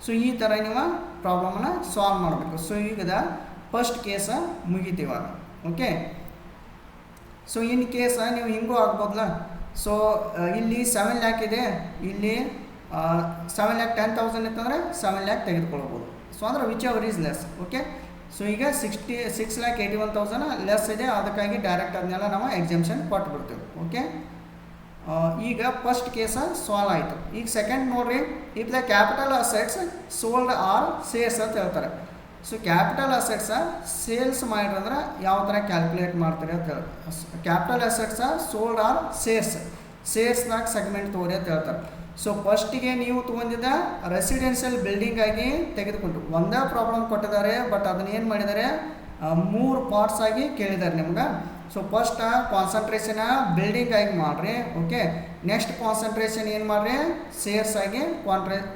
ಸೊ ಈ ಥರ ನೀವು ಪ್ರಾಬ್ಲಮನ್ನು ಸಾಲ್ವ್ ಮಾಡಬೇಕು. ಸೊ ಈಗ ಫಸ್ಟ್ ಕೇಸ ಮುಗಿತೀವಾಗ. ಓಕೆ, ಸೊ ಇನ್ ಕೇಸ ನೀವು ಹಿಂಗೂ ಆಗ್ಬೋದಲ್ಲ. ಸೊ ಇಲ್ಲಿ 7 lakh ಇದೆ, ಇಲ್ಲಿ 7,10,000 ಇತ್ತಂದರೆ 7 ಲ್ಯಾಕ್ ತೆಗೆದುಕೊಳ್ಬೋದು. ಸೊ ಅಂದರೆ whichever is less. Okay, so ಈಗ 6,81,000 ಲೆಸ್ ಇದೆ, ಅದಕ್ಕಾಗಿ ಡೈರೆಕ್ಟ್ ಅದನ್ನೆಲ್ಲ ನಾವು ಎಕ್ಸಾಮ್ಷನ್ ಕೊಟ್ಬಿಡ್ತೀವಿ. ಓಕೆ, ಈಗ ಫಸ್ಟ್ ಕೇಸ ಸಾಲ್ವ್ ಆಯಿತು. ಈಗ ಸೆಕೆಂಡ್ ನೋಡ್ರಿ, if the capital assets sold are sales ಅಂತ ಹೇಳ್ತಾರೆ. ಸೊ ಕ್ಯಾಪಿಟಲ್ ಅಸೆಟ್ಸ ಸೇಲ್ಸ್ ಮಾಡಿರಂದ್ರೆ ಯಾವ ಥರ ಕ್ಯಾಲ್ಕುಲೇಟ್ ಮಾಡ್ತಾರೆ ಅಂತ ಹೇಳಿ, ಕ್ಯಾಪಿಟಲ್ ಅಸೆಟ್ಸ ಸೋಲ್ಡ್ ಆರ್ ಸೇಲ್ಸ್ನಾಗ ಸೆಗ್ಮೆಂಟ್ ತೋರಿ ಅಂತ ಹೇಳ್ತಾರೆ. ಸೊ ಫಸ್ಟಿಗೆ ನೀವು ತೊಗೊಂಡಿದ್ದ ರೆಸಿಡೆನ್ಷಿಯಲ್ ಬಿಲ್ಡಿಂಗ್ ಆಗಿ ತೆಗೆದುಕೊಂಡು ಒಂದೇ ಪ್ರಾಬ್ಲಮ್ ಕೊಟ್ಟಿದ್ದಾರೆ, ಬಟ್ ಅದನ್ನ ಏನು ಮಾಡಿದ್ದಾರೆ 3 ಪಾರ್ಟ್ಸ್ ಆಗಿ ಕೇಳಿದ್ದಾರೆ ನಿಮ್ಗೆ. ಸೊ ಫಸ್ಟ್ ಕಾನ್ಸಂಟ್ರೇಷನ್ ಬಿಲ್ಡಿಂಗ್ ಆಗಿ ಮಾಡಿರಿ. ಓಕೆ, ನೆಕ್ಸ್ಟ್ ಕಾನ್ಸಂಟ್ರೇಷನ್ ಏನು ಮಾಡಿರಿ ಸೇರ್ಸ್ ಆಗಿ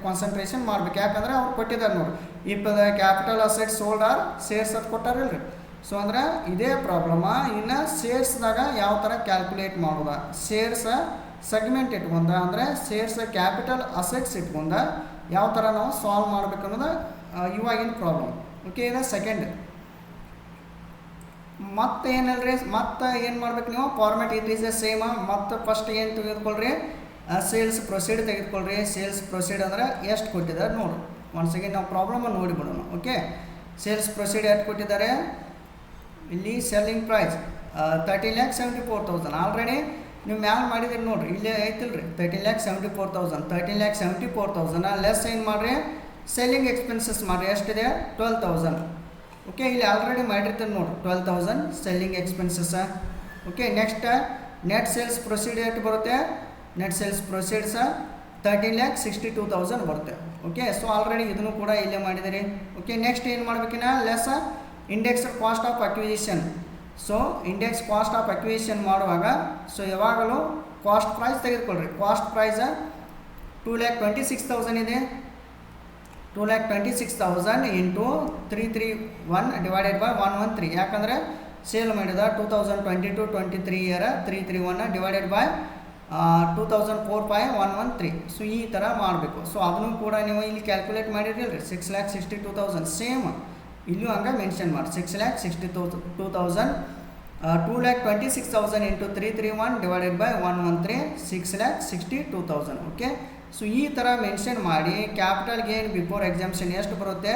ಕಾನ್ಸಂಟ್ರೇಷನ್ ಮಾಡ್ಬೇಕು. ಯಾಕಂದ್ರೆ ಅವ್ರು ಕೊಟ್ಟಿದ್ದಾರೆ ನೋಡಿ, if the capital asset sold are shares ಅಂತ ಕೊಟ್ಟಾರಿಲ್ರಿ. ಸೊ ಅಂದ್ರೆ ಇದೇ ಪ್ರಾಬ್ಲಮ. ಇನ್ನು ಸೇರ್ಸ್ದಾಗ ಯಾವ ಥರ ಕ್ಯಾಲ್ಕುಲೇಟ್ ಮಾಡೋದ, ಸೇರ್ಸ್ ಸೆಗ್ಮೆಂಟ್ ಇಟ್ಕೊಂಡ ಅಂದರೆ ಸೇರ್ಸ್ ಕ್ಯಾಪಿಟಲ್ ಅಸೆಟ್ಸ್ ಇಟ್ಕೊಂಡ ಯಾವ ಥರ ನಾವು ಸಾಲ್ವ್ ಮಾಡ್ಬೇಕು ಅನ್ನೋದು ಇವಾಗಿನ ಪ್ರಾಬ್ಲಮ್. ಓಕೆ, ಇದು ಸೆಕೆಂಡ್. ಮತ್ತೆ ಏನಲ್ರಿ, ಮತ್ತೆ ಏನು ಮಾಡ್ಬೇಕು ನೀವು, format it is the same. ಮತ್ತು ಫಸ್ಟ್ ಏನು ತೆಗೆದುಕೊಳ್ರಿ, ಸೇಲ್ಸ್ ಪ್ರೊಸೀಡ್ ತೆಗೆದುಕೊಳ್ರಿ. ಸೇಲ್ಸ್ ಪ್ರೊಸೀಡ್ ಅಂದರೆ ಎಷ್ಟು ಕೊಟ್ಟಿದ್ದಾರೆ ನೋಡ್ರಿ. ಒನ್ಸ್ ಅಗೇನ್ ನಾವು ಪ್ರಾಬ್ಲಮನ್ನು ನೋಡಿಬಿಡೋಣ. ಓಕೆ, ಸೇಲ್ಸ್ ಪ್ರೊಸೀಡ್ ಎಷ್ಟು ಕೊಟ್ಟಿದ್ದಾರೆ, ಇಲ್ಲಿ ಸೆಲ್ಲಿಂಗ್ ಪ್ರೈಸ್ 13,74,000 ಆಲ್ರೆಡಿ ನೀವು ಮ್ಯಾಲ್ ಮಾಡಿದಿರಿ ನೋಡ್ರಿ, ಇಲ್ಲೇ ಐತಿಲ್ರಿ 13,74,000. 13,74,000 ಲೆಸ್ ಏನು ಮಾಡಿರಿ, ಸೆಲ್ಲಿಂಗ್ ಎಕ್ಸ್ಪೆನ್ಸಸ್ ಮಾಡಿರಿ. ಎಷ್ಟಿದೆ 12,000. ಓಕೆ, ಇಲ್ಲಿ ಆಲ್ರೆಡಿ ಮಾಡಿರ್ತೀನಿ ನೋಡಿರಿ 12,000 selling expenses. Okay, next net sales proceed ಎಷ್ಟು ಬರುತ್ತೆ, ನೆಟ್ ಸೇಲ್ಸ್ ಪ್ರೊಸೀಡ್ಸ 13,62,000 ಬರುತ್ತೆ. ಓಕೆ, ಸೊ ಆಲ್ರೆಡಿ ಇದನ್ನು ಕೂಡ ಇಲ್ಲೇ ಮಾಡಿದಿರಿ. ಓಕೆ, ನೆಕ್ಸ್ಟ್ ಏನು ಮಾಡ್ಬೇಕಿನ less index cost of acquisition. So index cost of acquisition ಮಾಡುವಾಗ ಸೊ ಯಾವಾಗಲೂ ಕಾಸ್ಟ್ ಪ್ರೈಸ್ ತೆಗೆದುಕೊಳ್ರಿ. ಕಾಸ್ಟ್ ಪ್ರೈಸ್ 2,26,000 ಇದೆ. 2,26,000 ಇಂಟು 331 ಡಿವೈಡೆಡ್ ಬೈ 113. ಯಾಕಂದರೆ ಸೇಲ್ ಮಾಡಿದ 2022-23 ಇಯರ್ 331 ಡಿವೈಡೆಡ್ ಬೈ 2004,113. ಸೊ ಈ ಥರ ಮಾಡಬೇಕು. ಸೊ ಅದನ್ನು ಕೂಡ ನೀವು ಇಲ್ಲಿ ಕ್ಯಾಲ್ಕುಲೇಟ್ ಮಾಡಿರಲಿಲ್ಲ ರೀ 6,62,000 ಸೇಮ್ ಇಲ್ಲೂ ಹಂಗೆ ಮೆನ್ಷನ್ ಮಾಡಿ 6,62,000 2,26,000 into 331 divided by 113 6,62,000. Okay, so ಈ ಥರ ಮೆನ್ಷನ್ ಮಾಡಿ ಕ್ಯಾಪಿಟಲ್ ಗೇನ್ ಬಿಫೋರ್ ಎಕ್ಸಾಮ್ಷನ್ ಎಷ್ಟು ಬರುತ್ತೆ,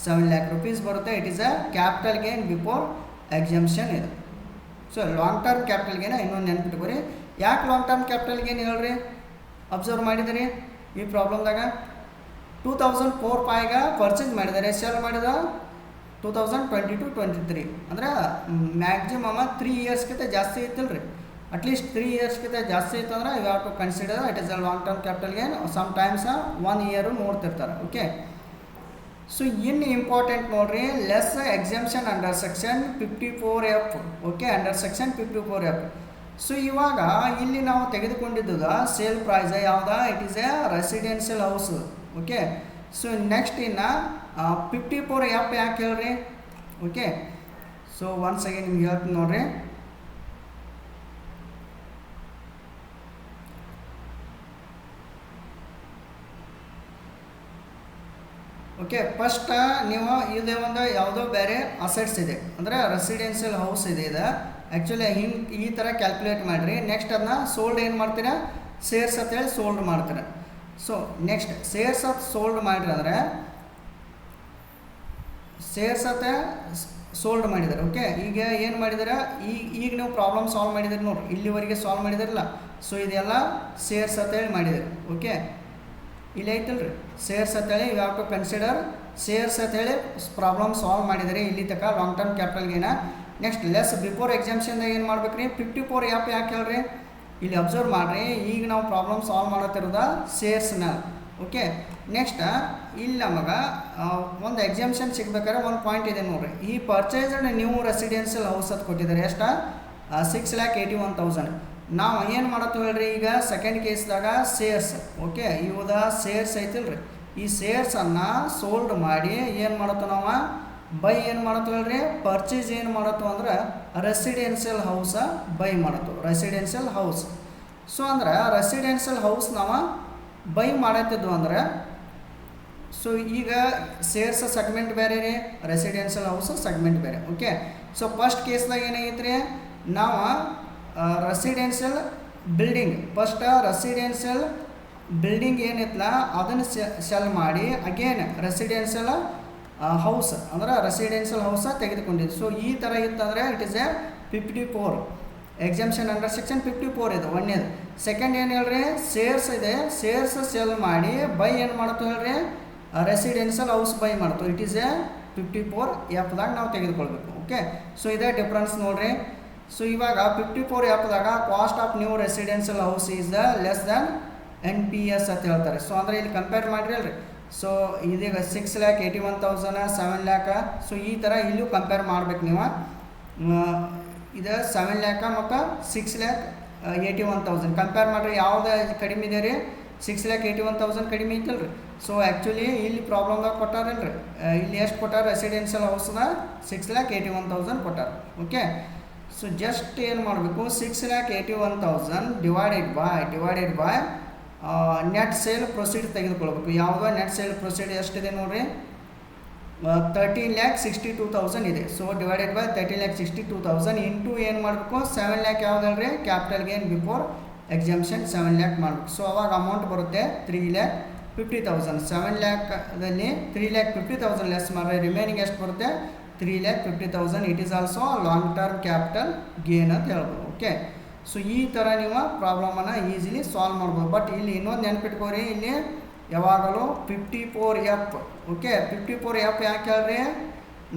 7 lakh rupees ಬರುತ್ತೆ. It is a capital gain before exemption ಇದು. So long term capital gain ಇನ್ನೊಂದು ನೆನ್ಪಿಟ್ಕೋರಿ. ಯಾಕೆ ಲಾಂಗ್ ಟರ್ಮ್ ಕ್ಯಾಪಿಟಲ್ ಗೇನ್ ಹೇಳ್ರಿ, ಅಬ್ಸರ್ವ್ ಮಾಡಿದಿರಿ ಈ ಪ್ರಾಬ್ಲಮ್ದಾಗ 2004-5 ಪರ್ಚೇಸ್ ಮಾಡಿದ್ದಾರೆ, ಸೇಲ್ ಮಾಡಿದ 2022-23 ಅಂದರೆ ಮ್ಯಾಕ್ಸಿಮಮ್ 3 ಇಯರ್ಸ್ಗಿಂತ ಜಾಸ್ತಿ ಐತಿಲ್ಲ ರೀ. ಅಟ್ಲೀಸ್ಟ್ 3 ಇಯರ್ಸ್ಗಿಂತ ಜಾಸ್ತಿ ಇತ್ತಂದ್ರೆ you have to consider it is a long term capital gain. Some times 1 year ನೋಡ್ತಿರ್ತಾರೆ. ಓಕೆ, ಸೊ ಇನ್ನು ಇಂಪಾರ್ಟೆಂಟ್ ನೋಡ್ರಿ, less exemption under section 54F. Okay, under section 54F. So ಇವಾಗ ಇಲ್ಲಿ ನಾವು ತೆಗೆದುಕೊಂಡಿದ್ದ ಸೇಲ್ ಪ್ರೈಸ್ ಯಾವುದಾ, it is a residential house. Okay, so next ಇನ್ನು 54F ಯಾಕೆ ಹೇಳ್ರಿ. ಓಕೆ, ಸೊ ಒನ್ಸ್ ಅಗೇನ್ ನಿಮ್ಗೆ ಹೇಳ್ತೀನಿ ನೋಡ್ರಿ. ಓಕೆ, ಫಸ್ಟ್ ನೀವು ಇದೇ ಒಂದು ಯಾವುದೋ ಬೇರೆ ಅಸೆಟ್ಸ್ ಇದೆ ಅಂದರೆ ರೆಸಿಡೆನ್ಷಿಯಲ್ ಹೌಸ್ ಇದೆ. ಇದು ಆ್ಯಕ್ಚುಲಿ ಹಿಂಗೆ ಈ ಥರ ಕ್ಯಾಲ್ಕುಲೇಟ್ ಮಾಡಿರಿ. ನೆಕ್ಸ್ಟ್ ಅದನ್ನ ಸೋಲ್ಡ್ ಏನು ಮಾಡ್ತೀರಾ, ಸೇರ್ಸ್ ಅಂತೇಳಿ ಸೋಲ್ಡ್ ಮಾಡ್ತೀರ. ಸೊ ನೆಕ್ಸ್ಟ್ ಸೇರ್ಸ್ ಅಂತ ಸೋಲ್ಡ್ ಮಾಡಿರಿ ಅಂದರೆ ಸೇರ್ಸ್ ಅಂತ ಸೋಲ್ಡ್ ಮಾಡಿದ್ದಾರೆ. ಓಕೆ, ಈಗ ಏನು ಮಾಡಿದಾರೆ, ಈಗ ನೀವು ಪ್ರಾಬ್ಲಮ್ ಸಾಲ್ವ್ ಮಾಡಿದಿರಿ ನೋಡ್ರಿ, ಇಲ್ಲಿವರೆಗೆ ಸಾಲ್ವ್ ಮಾಡಿದಿರಲ್ಲ. ಸೊ ಇದೆಲ್ಲ ಸೇರ್ಸ್ ಅಂತೇಳಿ ಮಾಡಿದ್ದಾರೆ. ಓಕೆ, ಇಲ್ಲಿ ಐತಲ್ರಿ ಸೇರ್ಸ್ ಅಂತೇಳಿ you have to consider shares ಅಂತೇಳಿ ಪ್ರಾಬ್ಲಮ್ ಸಾಲ್ವ್ ಮಾಡಿದರೆ ಇಲ್ಲಿ ತನಕ long term capital gain. Next less before ಎಕ್ಸಾಮ್ಷನ್ದಾಗ ಏನು ಮಾಡ್ಬೇಕು ರೀ, 54F ಯಾಕೆ ಹೇಳ್ರಿ, ಇಲ್ಲಿ ಅಬ್ಸರ್ವ್ ಮಾಡಿರಿ. ಈಗ ನಾವು ಪ್ರಾಬ್ಲಮ್ ಸಾಲ್ವ್ ಮಾಡತ್ತಿರೋದ ಸೇರ್ಸ್ನ. ಓಕೆ, ನೆಕ್ಸ್ಟ್ ಇಲ್ಲಿ ನಮಗೆ ಒಂದು ಎಕ್ಸಾಮ್ಷನ್ ಸಿಗ್ಬೇಕಾದ್ರೆ ಒಂದು ಪಾಯಿಂಟ್ ಇದೆ ನೋಡ್ರಿ, ಈ ಪರ್ಚೇಸ್ಡ್ ನ್ಯೂ ರೆಸಿಡೆನ್ಷಿಯಲ್ ಹೌಸ್ ಅಂತ ಕೊಟ್ಟಿದ್ದಾರೆ. ಎಷ್ಟು 6,81,000. ನಾವು ಏನು ಮಾಡತ್ತೀವಿ ಹೇಳ್ರಿ, ಈಗ ಸೆಕೆಂಡ್ ಕೇಸ್ದಾಗ ಸೇರ್ಸ್. ಓಕೆ, ಇವುದ ಸೇರ್ಸ್ ಐತಿಲ್ರಿ, ಈ ಸೇರ್ಸನ್ನು ಸೋಲ್ಡ್ ಮಾಡಿ ಏನು ಮಾಡತ್ತೋ ನಾವು ಬೈ ಏನು ಮಾಡತ್ತೋ ಹೇಳ್ರಿ, ಪರ್ಚೇಸ್ ಏನು ಮಾಡತ್ತೋ ಅಂದ್ರೆ ರೆಸಿಡೆನ್ಷಿಯಲ್ ಹೌಸ ಬೈ ಮಾಡತ್ತೋ, ರೆಸಿಡೆನ್ಷಿಯಲ್ ಹೌಸ್. ಸೊ ಅಂದ್ರೆ ರೆಸಿಡೆನ್ಷಿಯಲ್ ಹೌಸ್ ನಾವು ಬೈ ಮಾಡತ್ತಿದ್ವು ಅಂದ್ರೆ, ಸೊ ಈಗ ಸೇರ್ಸ್ ಸೆಗ್ಮೆಂಟ್ ಬೇರೆ ರೀ, ರೆಸಿಡೆನ್ಷಿಯಲ್ ಹೌಸ್ ಸೆಗ್ಮೆಂಟ್ ಬೇರೆ. ಓಕೆ, ಸೊ ಫಸ್ಟ್ ಕೇಸ್ದಾಗ ಏನಾಗೈತೆ ರೀ, ನಾವು residential building first residential building ಏನಿತ್ತಲ್ಲ ಅದನ್ನು ಸೆಲ್ ಮಾಡಿ ಅಗೇನ್ ರೆಸಿಡೆನ್ಷಿಯಲ್ ಹೌಸ್ ಅಂದ್ರೆ ರೆಸಿಡೆನ್ಷಿಯಲ್ ಹೌಸ ತೆಗೆದುಕೊಂಡಿದ್ದು. ಸೊ ಈ ಥರ ಇತ್ತಂದರೆ it is a 54 exemption under section 54 ಇದು ಒಂದೇದು. ಸೆಕೆಂಡ್ ಏನು ಹೇಳ್ರಿ, ಶೇರ್ಸ್ ಇದೆ, ಶೇರ್ಸ್ ಸೆಲ್ ಮಾಡಿ ಬೈ ಏನು ಮಾಡ್ತು ಹೇಳ್ರಿ, ರೆಸಿಡೆನ್ಷಿಯಲ್ ಹೌಸ್ ಬೈ ಮಾಡ್ತು. ಇಟ್ ಈಸ್ ಎ 54 ಎಫ್ದಾಗ ನಾವು ತೆಗೆದುಕೊಳ್ಬೇಕು. ಓಕೆ, ಸೊ ಇದೇ ಡಿಫ್ರೆನ್ಸ್ ನೋಡ್ರಿ. ಸೊ ಇವಾಗ 54 ಎಫ್ದಾಗ cost of new residential house is the less than NPS ಅಂತ ಹೇಳ್ತಾರೆ. ಸೊ ಅಂದರೆ ಇಲ್ಲಿ ಕಂಪೇರ್ ಮಾಡಿರಿ ಅಲ್ರಿ. ಸೊ ಇದೀಗ 6,81,000 7 lakh. ಸೊ ಈ ಥರ ಇಲ್ಲೂ ಕಂಪೇರ್ ಮಾಡ್ಬೇಕು ನೀವು. ಇದು 7 lakh ಮತ್ತು 6,81,000 ಕಂಪೇರ್ ಮಾಡಿರಿ. ಯಾವ್ದು ಕಡಿಮೆ ಇದೆ ರೀ, 6,81,000 ಕಡಿಮೆ ಐತಲ್ರಿ. ಸೊ ಆ್ಯಕ್ಚುಲಿ ಇಲ್ಲಿ ಪ್ರಾಬ್ಲಮ್ದಾಗ ಕೊಟ್ಟಾರಲ್ರಿ, ಇಲ್ಲಿ ಎಷ್ಟು ಕೊಟ್ಟಾರ, ರೆಸಿಡೆನ್ಷಿಯಲ್ ಹೌಸ್ನ 6,81,000 ಕೊಟ್ಟಾರ. ಓಕೆ, ಸೊ ಜಸ್ಟ್ ಏನು ಮಾಡಬೇಕು, 6,81,000 divided by net sale proceed ತೆಗೆದುಕೊಳ್ಬೇಕು. ಯಾವುದೋ ನೆಟ್ ಸೇಲ್ ಪ್ರೊಸೀಡ್ ಎಷ್ಟಿದೆ ನೋಡಿರಿ, 13,62,000 ಇದೆ. ಸೊ ಡಿವೈಡೆಡ್ ಬೈ 13,62,000 ಇಂಟು ಏನು ಮಾಡಬೇಕು, 7 lakh ಯಾವುದಲ್ರಿ, capital gain before exemption 7 lakh ಮಾಡಬೇಕು. ಸೊ ಅವಾಗ ಅಮೌಂಟ್ ಬರುತ್ತೆ 3,50,000. 7 lakhದಲ್ಲಿ 3,50,000 ಲೆಸ್ ಮಾಡಿದ್ರೆ ರಿಮೈನಿಂಗ್ ಎಷ್ಟು ಬರುತ್ತೆ, 3,50,000. It is also long term capital gain ಅಂತ ಹೇಳ್ಬೋದು. ಓಕೆ, ಸೊ ಈ ಥರ ನೀವು ಪ್ರಾಬ್ಲಮನ್ನು ಈಸಿಲಿ ಸಾಲ್ವ್ ಮಾಡ್ಬೋದು. ಬಟ್ ಇಲ್ಲಿ ಇನ್ನೊಂದು ನೆನ್ಪಿಟ್ಕೋರಿ, ಇಲ್ಲಿ ಯಾವಾಗಲೂ 54F. ಓಕೆ, 54F ಯಾಕೆ ಹೇಳ್ರಿ,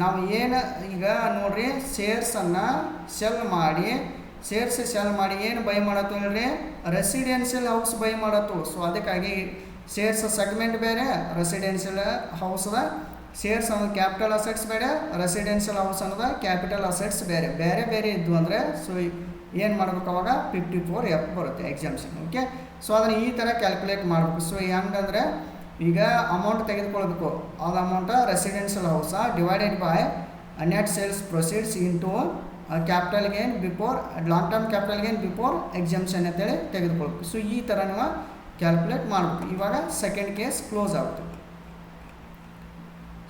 ನಾವು ಏನು ಈಗ ನೋಡಿರಿ, ಶೇರ್ಸನ್ನು ಸೆಲ್ ಮಾಡಿ ಏನು ಬೈ ಮಾಡತ್ತು ಹೇಳ್ರಿ, ರೆಸಿಡೆನ್ಷಿಯಲ್ ಹೌಸ್ ಬೈ ಮಾಡತ್ತು. ಸೊ ಅದಕ್ಕಾಗಿ ಶೇರ್ಸ್ ಸೆಗ್ಮೆಂಟ್ ಬೇರೆ, ರೆಸಿಡೆನ್ಷಿಯಲ್ ಹೌಸ್ದ ಶೇರ್ಸ್ ಅನ್ನೋದು ಕ್ಯಾಪಿಟಲ್ ಅಸೆಟ್ಸ್ ಬೇರೆ, ರೆಸಿಡೆನ್ಷಿಯಲ್ ಹೌಸ್ ಅನ್ನೋದು ಕ್ಯಾಪಿಟಲ್ ಅಸೆಟ್ಸ್ ಬೇರೆ ಬೇರೆ ಇದ್ವು ಅಂದರೆ ಸೊ ಏನು ಮಾಡಬೇಕು, ಅವಾಗ 54F ಬರುತ್ತೆ ಎಕ್ಸಾಮ್ಷನ್. ಓಕೆ, ಸೊ ಅದನ್ನು ಈ ಥರ ಕ್ಯಾಲ್ಕುಲೇಟ್ ಮಾಡಬೇಕು. ಸೊ ಹೆಂಗಂದರೆ ಈಗ ಅಮೌಂಟ್ ತೆಗೆದುಕೊಳ್ಬೇಕು, ಅದು amount residential house divided by net sales proceeds into capital gain before long term capital gain before exemption ಅಂತೇಳಿ ತೆಗೆದುಕೊಳ್ಬೇಕು. ಸೊ ಈ ಥರ ನೀವು ಕ್ಯಾಲ್ಕುಲೇಟ್ ಮಾಡಬೇಕು. ಇವಾಗ ಸೆಕೆಂಡ್ ಕೇಸ್ ಕ್ಲೋಸ್ ಆಗುತ್ತೆ.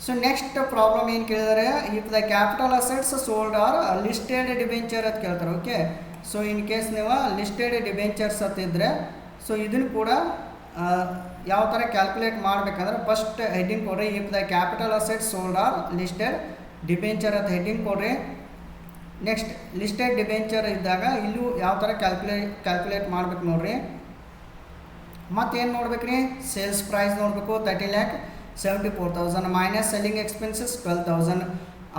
ಸೊ ನೆಕ್ಸ್ಟ್ ಪ್ರಾಬ್ಲಮ್ ಏನು ಕೇಳಿದರೆ, if the capital assets sold are listed debenture ಅಂತ ಕೇಳ್ತಾರೆ. ಓಕೆ, ಸೊ ಇನ್ ಕೇಸ್ ನೀವು ಲಿಸ್ಟೆಡ್ ಡಿಬೆಂಚರ್ಸ್ ಅಂತಿದ್ರೆ, ಸೊ ಇದನ್ನು ಕೂಡ ಯಾವ ಥರ ಕ್ಯಾಲ್ಕುಲೇಟ್ ಮಾಡಬೇಕಂದ್ರೆ ಫಸ್ಟ್ ಹೆಡ್ಡಿಂಗ್ ಕೊಡ್ರಿ, if the capital assets sold are listed debenture ಅಂತ ಹೆಡ್ಡಿಂಗ್ ಕೊಡ್ರಿ. ನೆಕ್ಸ್ಟ್ ಲಿಸ್ಟೆಡ್ ಡಿಬೆಂಚರ್ ಇದ್ದಾಗ ಇಲ್ಲೂ ಯಾವ ಥರ ಕ್ಯಾಲ್ಕುಲೇಟ್ ಮಾಡ್ಬೇಕು ನೋಡ್ರಿ. ಮತ್ತೇನು ನೋಡ್ಬೇಕು ರೀ, ಸೇಲ್ಸ್ ಪ್ರೈಸ್ ನೋಡಬೇಕು 30,74,000 ಮೈನಸ್ ಸೆಲ್ಲಿಂಗ್ ಎಕ್ಸ್ಪೆನ್ಸಸ್ 12,000.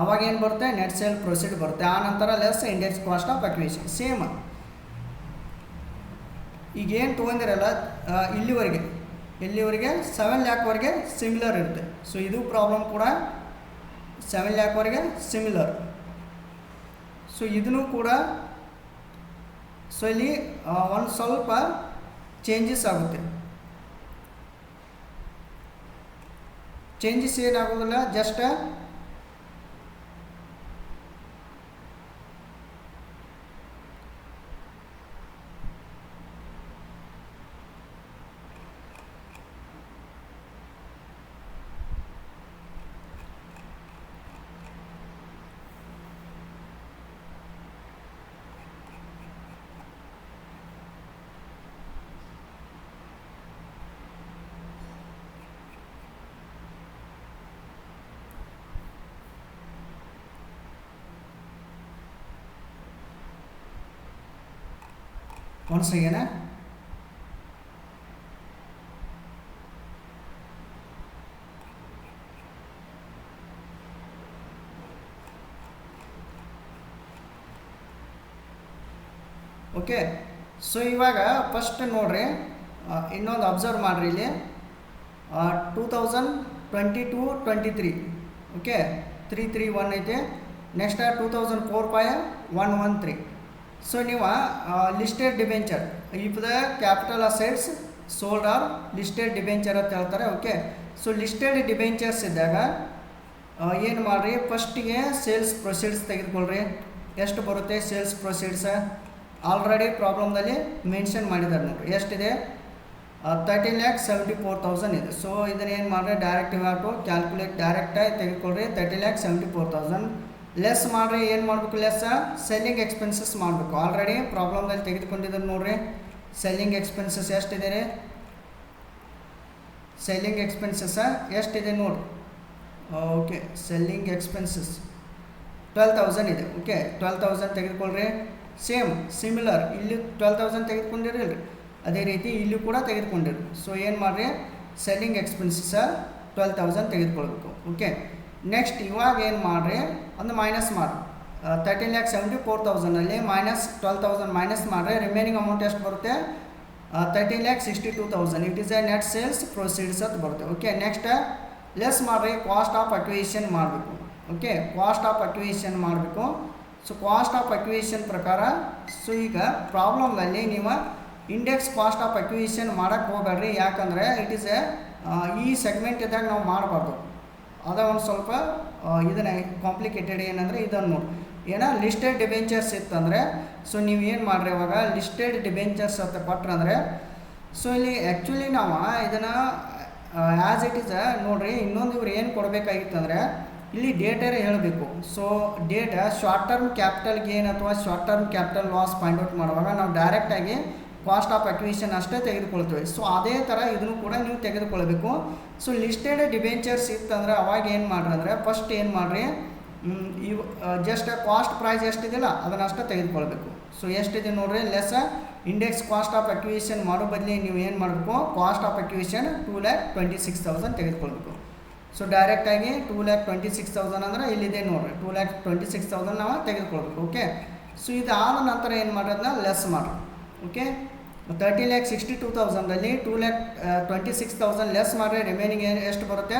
ಅವಾಗ ಏನು ಬರುತ್ತೆ, ನೆಟ್ ಸೇಲ್ ಪ್ರೊಸೀಡ್ ಬರುತ್ತೆ. ಆ ನಂತರ less index cost of acquisition same. ಈಗೇನು ತೊಗೊಂಡಿರಲ್ಲ ಇಲ್ಲಿವರೆಗೆ 7 lakhವರೆಗೆ ಸಿಮಿಲರ್ ಇರುತ್ತೆ. ಸೊ ಇದು ಪ್ರಾಬ್ಲಮ್ ಕೂಡ 7 lakhವರೆಗೆ ಸಿಮಿಲರ್. ಸೊ ಇದನ್ನು ಕೂಡ ಸೊ ಇಲ್ಲಿ ಒಂದು ಸ್ವಲ್ಪ ಚೇಂಜಸ್ ಆಗುತ್ತೆ. ಚೇಂಜಸ್ ಏನಾಗೋದಿಲ್ಲ, just once again okay. So ಇವಾಗ ಫಸ್ಟ್ ನೋಡ್ರಿ, ಇನ್ನೊಂದು ಅಬ್ಸರ್ವ್ ಮಾಡಿರಿ, ಇಲ್ಲಿ 2022-23 ಓಕೆ 331 ಐತೆ. ನೆಕ್ಸ್ಟ್ 2004-113. ಸೊ ನೀವು listed debenture if the capital assets sold are listed debenture ಅಂತ ಹೇಳ್ತಾರೆ. ಓಕೆ, ಸೊ ಲಿಸ್ಟೆಡ್ ಡಿಬೆಂಚರ್ಸ್ ಇದ್ದಾಗ ಏನು ಮಾಡಿರಿ, ಫಸ್ಟಿಗೆ ಸೇಲ್ಸ್ ಪ್ರೊಸೀಡ್ಸ್ ತೆಗೆದುಕೊಳ್ರಿ. ಎಷ್ಟು ಬರುತ್ತೆ ಸೇಲ್ಸ್ ಪ್ರೊಸೀಡ್ಸ್, ಆಲ್ರೆಡಿ ಪ್ರಾಬ್ಲಮ್ದಲ್ಲಿ ಮೆನ್ಷನ್ ಮಾಡಿದ್ದಾರೆ ನೋಡಿರಿ. ಎಷ್ಟಿದೆ, 13,74,000 ಇದೆ. ಸೊ ಇದನ್ನು ಏನು ಮಾಡಿರಿ, ಡೈರೆಕ್ಟ್ ಟು ಕ್ಯಾಲ್ಕುಲೇಟ್ ಡೈರೆಕ್ಟಾಗಿ ತೆಗೆದುಕೊಳ್ರಿ. 13,74,000 ಲೆಸ್ ಮಾಡಿರಿ. ಏನು ಮಾಡಬೇಕು, ಲೆಸ್ ಸೆಲ್ಲಿಂಗ್ ಎಕ್ಸ್ಪೆನ್ಸಸ್ ಮಾಡಬೇಕು. ಆಲ್ರೆಡಿ ಪ್ರಾಬ್ಲಮ್ದಲ್ಲಿ ತೆಗೆದುಕೊಂಡಿದ್ದಾರೆ ನೋಡಿರಿ. ಸೆಲ್ಲಿಂಗ್ ಎಕ್ಸ್ಪೆನ್ಸಸ್ ಎಷ್ಟಿದೆ ರೀ, ಸೆಲ್ಲಿಂಗ್ ಎಕ್ಸ್ಪೆನ್ಸಸ್ ಎಷ್ಟಿದೆ ನೋಡಿ. ಓಕೆ, ಸೆಲ್ಲಿಂಗ್ ಎಕ್ಸ್ಪೆನ್ಸಸ್ 12,000 ಇದೆ. ಓಕೆ, 12,000 ತೆಗೆದುಕೊಳ್ಳ್ರಿ. ಸಿಮಿಲರ್ ಇಲ್ಲಿ 12,000 ತೆಗೆದುಕೊಂಡಿರಲ್ರಿ, ಅದೇ ರೀತಿ ಇಲ್ಲಿ ಕೂಡ ತೆಗೆದುಕೊಂಡಿರಿ. ಸೊ ಏನು ಮಾಡಿರಿ, ಸೆಲ್ಲಿಂಗ್ ಎಕ್ಸ್ಪೆನ್ಸಸ್ 12,000 ತೆಗೆದುಕೊಳ್ಬೇಕು. ಓಕೆ, ನೆಕ್ಸ್ಟ್ ಇವಾಗ ಏನು ಮಾಡಿರಿ, ಒಂದು ಮೈನಸ್ ಮಾಡಿರಿ. 13,74,000 ಮೈನಸ್ 12,000 ಮೈನಸ್ ಮಾಡಿರಿ, ರಿಮೈನಿಂಗ್ ಅಮೌಂಟ್ ಎಷ್ಟು ಬರುತ್ತೆ, 13,62,000. It is A net sales proceeds ಅಂತ ಬರುತ್ತೆ. ಓಕೆ, ನೆಕ್ಸ್ಟ್ ಲೆಸ್ ಮಾಡಿರಿ, ಕಾಸ್ಟ್ ಆಫ್ ಅಕ್ವಿಸಿಷನ್ ಮಾಡಬೇಕು. ಓಕೆ, ಕಾಸ್ಟ್ ಆಫ್ ಅಕ್ವಿಸಿಷನ್ ಮಾಡಬೇಕು. ಸೊ ಕಾಸ್ಟ್ ಆಫ್ ಅಕ್ವಿಸಿಷನ್ ಪ್ರಕಾರ, ಸೊ ಈಗ ಪ್ರಾಬ್ಲಮ್ನಲ್ಲಿ ನೀವು ಇಂಡೆಕ್ಸ್ ಕಾಸ್ಟ್ ಆಫ್ ಅಕ್ವಿಸಿಷನ್ ಮಾಡೋಕ್ಕೆ ಹೋಗಬೇಡ್ರಿ. ಯಾಕಂದರೆ ಇಟ್ ಈಸ್ ಎ ಈ ಸೆಗ್ಮೆಂಟ್ ಇದ್ದಾಗ ನಾವು ಮಾಡಬಾರ್ದು. ಅದ ಒಂದು ಸ್ವಲ್ಪ ಇದನ್ನು ಕಾಂಪ್ಲಿಕೇಟೆಡ್. ಏನಂದರೆ ಇದನ್ನು ನೋಡಿ, ಏನೋ ಲಿಸ್ಟೆಡ್ ಡಿಬೆಂಚರ್ಸ್ ಇತ್ತಂದರೆ, ಸೊ ನೀವು ಏನು ಮಾಡಿರಿ ಇವಾಗ ಲಿಸ್ಟೆಡ್ ಡಿಬೆಂಚರ್ಸ್ ಅಂತ ಕೊಟ್ರಂದರೆ, ಸೊ ಇಲ್ಲಿ ಆ್ಯಕ್ಚುಲಿ ನಾವು ಇದನ್ನು ಆ್ಯಸ್ ಇಟ್ ಈಸ್ ನೋಡಿರಿ. ಇನ್ನೊಂದು ಇವ್ರು ಏನು ಕೊಡಬೇಕಾಗಿತ್ತಂದರೆ ಇಲ್ಲಿ ಡೇಟರೇ ಹೇಳಬೇಕು. So data short term capital gain ಅಥವಾ short term capital loss find out ಮಾಡುವಾಗ ನಾವು ಡೈರೆಕ್ಟಾಗಿ ಕಾಸ್ಟ್ ಆಫ್ ಅಕ್ವಿಸಿಷನ್ ಅಷ್ಟೇ ತೆಗೆದುಕೊಳ್ತೀವಿ. ಸೊ ಅದೇ ಥರ ಇದನ್ನು ಕೂಡ ನೀವು ತೆಗೆದುಕೊಳ್ಬೇಕು. ಸೊ ಲಿಸ್ಟೆಡ್ ಡಿಬೆಂಚರ್ಸ್ ಇತ್ತಂದರೆ ಅವಾಗ ಏನು ಮಾಡಿರಿ ಅಂದರೆ, ಫಸ್ಟ್ ಏನು ಮಾಡಿರಿ, ಇವು ಜಸ್ಟ್ ಕಾಸ್ಟ್ ಪ್ರೈಸ್ ಎಷ್ಟಿದೆಯಲ್ಲ ಅದನ್ನು ಅಷ್ಟೇ ತೆಗೆದುಕೊಳ್ಬೇಕು. ಸೊ ಎಷ್ಟಿದೆ ನೋಡಿರಿ, less index cost of acquisition ಮಾಡೋ ಬದಲಿ ನೀವು ಏನು ಮಾಡಬೇಕು, ಕಾಸ್ಟ್ ಆಫ್ ಅಕ್ವಿಸಿಷನ್ 2,26,000 ತೆಗೆದುಕೊಳ್ಬೇಕು. ಸೊ ಡೈರೆಕ್ಟಾಗಿ 2,26,000 ಅಂದರೆ ಇಲ್ಲಿದೆ ನೋಡಿರಿ, 2,26,000 ನಾವು ತೆಗೆದುಕೊಳ್ಬೇಕು. ಓಕೆ, ಸೊ ಇದಾದ ನಂತರ ಏನು ಮಾಡೋದನ್ನ ಲೆಸ್ ಮಾಡಿರಿ. ಓಕೆ, 13,62,000 2,26,000 ಲೆಸ್ ಮಾಡಿರಿ, ರಿಮೈನಿಂಗ್ ಎಷ್ಟು ಬರುತ್ತೆ,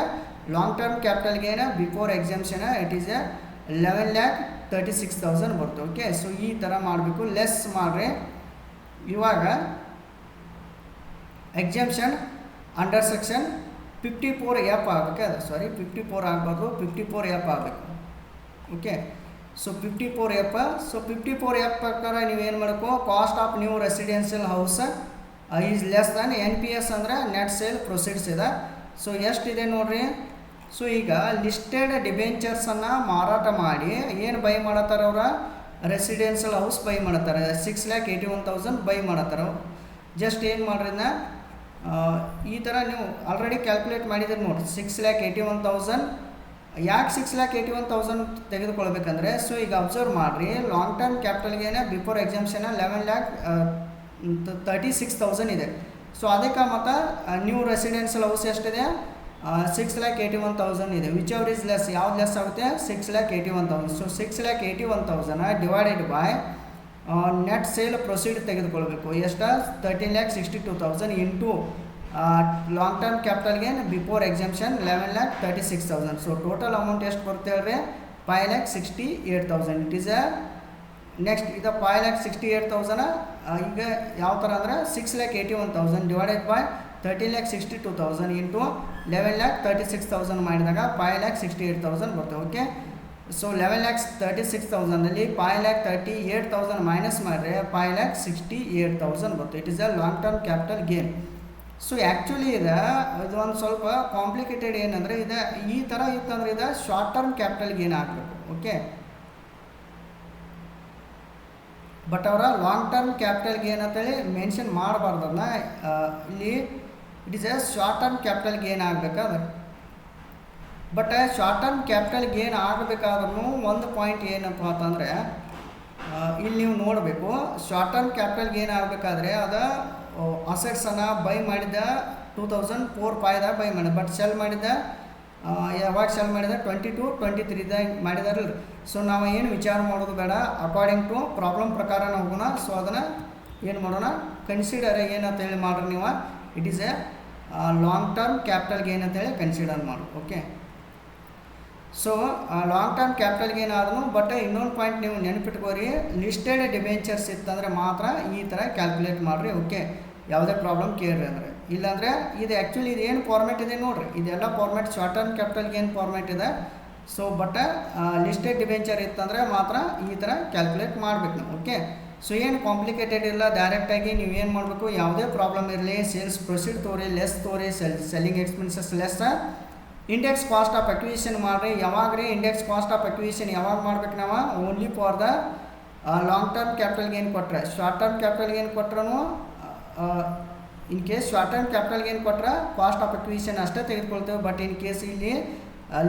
long term capital gain before exemption it is 11,36,000 ಬರುತ್ತೆ. ಓಕೆ, ಸೊ ಈ ಥರ ಮಾಡಬೇಕು, ಲೆಸ್ ಮಾಡಿರಿ. ಇವಾಗ ಎಕ್ಸಾಮ್ಷನ್ ಅಂಡರ್ ಸೆಕ್ಷನ್ 54F ಆಗಬೇಕು. ಅದು 54 ಆಗಬಾರ್ದು, 54F ಆಗಬೇಕು. Okay, so 54F. So 54F ಪ್ರಕಾರ ನೀವೇನು ಮಾಡಬೇಕು, cost of new residential house is less than NPS ಅಂದರೆ ನೆಟ್ ಸೇಲ್ ಪ್ರೊಸೀಡ್ಸ್ ಇದೆ. ಸೊ ಎಷ್ಟಿದೆ ನೋಡಿರಿ. ಸೊ ಈಗ ಲಿಸ್ಟೆಡ್ ಡಿಬೆಂಚರ್ಸನ್ನು ಮಾರಾಟ ಮಾಡಿ ಏನು ಬೈ ಮಾಡತ್ತಾರೆ, ಅವರ ರೆಸಿಡೆನ್ಷಿಯಲ್ ಹೌಸ್ ಬೈ ಮಾಡ್ತಾರೆ, 6,81,000 ಬೈ ಮಾಡತ್ತಾರೆ. ಜಸ್ಟ್ ಏನು ಮಾಡ್ರಿನ ಈ ಥರ ನೀವು ಆಲ್ರೆಡಿ ಕ್ಯಾಲ್ಕುಲೇಟ್ ಮಾಡಿದ್ರೆ ನೋಡಿ, 6,81,000. ಯಾಕೆ 6,81,000 ತೆಗೆದುಕೊಳ್ಬೇಕಂದ್ರೆ, ಸೊ ಈಗ ಅಬ್ಸರ್ವ್ ಮಾಡಿರಿ, ಲಾಂಗ್ ಟರ್ಮ್ ಕ್ಯಾಪಿಟಲ್ಗೇನೆ ಬಿಫೋರ್ ಎಕ್ಸಾಮ್ಷನ್ 11,36,000 ಇದೆ. ಸೊ ಅದಕ್ಕೆ ಮತ್ತು ನ್ಯೂ ರೆಸಿಡೆನ್ಷಿಯಲ್ ಹೌಸ್ ಎಷ್ಟಿದೆ, 6,81,000 ಇದೆ. ವಿಚ್ ಅವರ್ ಇಸ್ ಲೆಸ್, ಯಾವ್ದು ಲೆಸ್ ಆಗುತ್ತೆ, 6,81,000. So 6,81,000 divided by net sale proceed ತೆಗೆದುಕೊಳ್ಬೇಕು. ಎಷ್ಟು, 13,62,000 into long term capital gain before exemption 11,36,000. So total amount ಎಷ್ಟು ಬರುತ್ತೆ ಹೇಳ್ರಿ, 5,68,000. ಇಟ್ ಈಸ್ ನೆಕ್ಸ್ಟ್ ಇದು 5,68,000 ಈಗ ಯಾವ ಥರ ಅಂದರೆ 6,81,000 ಡಿವೈಡೆಡ್ ಬೈ 13,62,000 ಇಂಟು 11,36,000 ಮಾಡಿದಾಗ 5,68,000 ಬರ್ತವೆ. ಓಕೆ, ಸೊ 11,36,000 5,38,000 ಮೈನಸ್ ಮಾಡಿದ್ರೆ 5,68,000 ಬರ್ತದೆ. It is a long term capital gain. So actually ಇದು ಒಂದು ಸ್ವಲ್ಪ ಕಾಂಪ್ಲಿಕೇಟೆಡ್. ಏನಂದರೆ ಇದು ಈ ಥರ ಇತ್ತಂದರೆ ಇದು ಶಾರ್ಟ್ ಟರ್ಮ್ ಕ್ಯಾಪಿಟಲ್ ಗೇನ್ ಆಗಬೇಕು. ಓಕೆ, ಬಟ್ ಅವರ ಲಾಂಗ್ ಟರ್ಮ್ ಕ್ಯಾಪಿಟಲ್ ಗೇನ್ ಅಂತೇಳಿ ಮೆನ್ಷನ್ ಮಾಡಬಾರ್ದನ್ನ. ಇಲ್ಲಿ it is a short term capital gain ಆಗಬೇಕಾದ್ರೆ. But short term capital gain ಆಗಬೇಕಾದ್ರೂ ಒಂದು ಪಾಯಿಂಟ್ ಏನಪ್ಪ ಅಂತಂದರೆ, ಇಲ್ಲಿ ನೀವು ನೋಡಬೇಕು, ಶಾರ್ಟ್ ಟರ್ಮ್ ಕ್ಯಾಪಿಟಲ್ ಗೇನ್ ಆಗಬೇಕಾದ್ರೆ ಅದು ಅಸೆಟ್ಸನ್ನು ಬೈ ಮಾಡಿದ 2004-5ದಾಗ ಬೈ ಮಾಡಿದ. ಬಟ್ ಸೆಲ್ ಮಾಡಿದ ಯಾವಾಗ ಸೆಲ್ ಮಾಡಿದ 22-23ದಾಗ ಮಾಡಿದಾರಲ್ಲ. ಸೊ ನಾವು ಏನು ವಿಚಾರ ಮಾಡೋದು ಬೇಡ, ಅಕಾರ್ಡಿಂಗ್ ಟು ಪ್ರಾಬ್ಲಮ್ ಪ್ರಕಾರ ನಾವು ಹೋಗೋಣ. ಸೊ ಅದನ್ನು ಏನು ಮಾಡೋಣ, ಕನ್ಸಿಡರ್ ಏನಂತ ಹೇಳಿ ಮಾಡ್ರಿ ನೀವು, it is a long term capital gain ಅಂತೇಳಿ ಕನ್ಸಿಡರ್ ಮಾಡಿ. Okay, so long term capital gain ಆದ್ರೂ. ಬಟ್ ಇನ್ನೊಂದು ಪಾಯಿಂಟ್ ನೀವು ನೆನಪಿಟ್ಕೋರಿ, ಲಿಸ್ಟೆಡ್ ಡಿಬೆಂಚರ್ಸ್ ಇತ್ತಂದರೆ ಮಾತ್ರ ಈ ಥರ ಕ್ಯಾಲ್ಕುಲೇಟ್ ಮಾಡಿರಿ. ಓಕೆ, ಯಾವುದೇ ಪ್ರಾಬ್ಲಮ್ ಕೇಳ್ರಿ ಅಂದರೆ. ಇಲ್ಲಾಂದರೆ ಇದು ಆ್ಯಕ್ಚುಲಿ ಇದು ಏನು ಫಾರ್ಮ್ಯಾಟ್ ಇದೆ ನೋಡಿರಿ, ಇದೆಲ್ಲ format short term capital gain format ಇದೆ. ಸೊ ಬಟ್ ಲಿಸ್ಟೆಡ್ ಡಿಬೆಂಚರ್ ಇತ್ತಂದರೆ ಮಾತ್ರ ಈ ಥರ ಕ್ಯಾಲ್ಕುಲೇಟ್ ಮಾಡಬೇಕು ನಾವು. ಓಕೆ, ಸೊ ಏನು ಕಾಂಪ್ಲಿಕೇಟೆಡ್ ಇಲ್ಲ, ಡೈರೆಕ್ಟಾಗಿ ನೀವು ಏನು ಮಾಡಬೇಕು, ಯಾವುದೇ ಪ್ರಾಬ್ಲಮ್ ಇರಲಿ, ಸೇಲ್ಸ್ ಪ್ರೊಸೀಡ್ ತೋರಿ, ಲೆಸ್ ತೋರಿ, selling expenses less, index cost of acquisition ಮಾಡಿರಿ. ಯಾವಾಗ ರೀ ಇಂಡೆಕ್ಸ್ ಕಾಸ್ಟ್ ಆಫ್ ಅಕ್ವಿಸಿಷನ್ ಯಾವಾಗ ಮಾಡ್ಬೇಕು ನಾವು, only for the long term capital gain ಕೊಟ್ಟರೆ. ಶಾರ್ಟ್ ಟರ್ಮ್ ಕ್ಯಾಪಿಟಲ್ ಗೇನ್ ಕೊಟ್ಟರೂ in case short term capital gain ಕೊಟ್ಟರೆ ಕಾಸ್ಟ್ ಆಫ್ ಅಕ್ವಿಸಿಷನ್ ಅಷ್ಟೇ ತೆಗೆದುಕೊಳ್ತೇವೆ. ಬಟ್ ಇನ್ ಕೇಸ್ ಇಲ್ಲಿ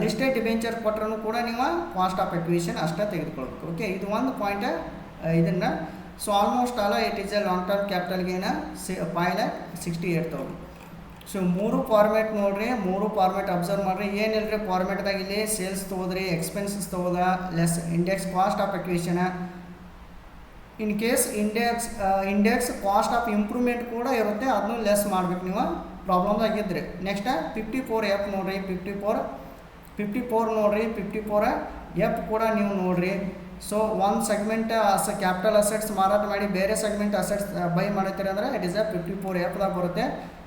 ಲಿಸ್ಟೆಡ್ ಡಿಬೆಂಚರ್ ಕೊಟ್ಟರೂ ಕೂಡ ನೀವು ಕಾಸ್ಟ್ ಆಫ್ ಅಕ್ವಿಸಿಷನ್ ಅಷ್ಟೇ ತೆಗೆದುಕೊಳ್ಬೇಕು. ಓಕೆ, ಇದು ಒಂದು ಪಾಯಿಂಟ್. ಇದನ್ನು so almost all it is a long term capital gain 5,68,000. So 3 format ನೋಡ್ರಿ, 3 ಫಾರ್ಮ್ಯಾಟ್ ಅಬ್ಸರ್ವ್ ಮಾಡಿರಿ. ಏನಿಲ್ಲರಿ ಫಾರ್ಮ್ಯಾಟ್ದಾಗ ಇಲ್ಲಿ ಸೇಲ್ಸ್ ತೊಗೋದ್ರಿ, ಎಕ್ಸ್ಪೆನ್ಸಸ್ ತೊಗೋದ, less index cost of acquisition. In case index cost of improvement ಕೂಡ ಇರುತ್ತೆ, ಅದನ್ನು ಲೆಸ್ ಮಾಡ್ಬೇಕು ನೀವು ಪ್ರಾಬ್ಲಮ್ದಾಗಿದ್ದರೆ. ನೆಕ್ಸ್ಟ್ 54F ನೋಡಿರಿ, 54 ನೋಡಿರಿ, 54F ಕೂಡ ನೀವು ನೋಡಿರಿ. ಸೊ ಒಂದು ಸೆಗ್ಮೆಂಟ್ ಕ್ಯಾಪಿಟಲ್ ಅಸೆಟ್ಸ್ ಮಾರಾಟ ಮಾಡಿ ಬೇರೆ ಸೆಗ್ಮೆಂಟ್ ಅಸೆಟ್ಸ್ ಬೈ ಮಾಡ್ತೀರಿ ಅಂದರೆ ಇಟ್ ಈಸ್ ಅ 54Fದಾಗ ಬರುತ್ತೆ.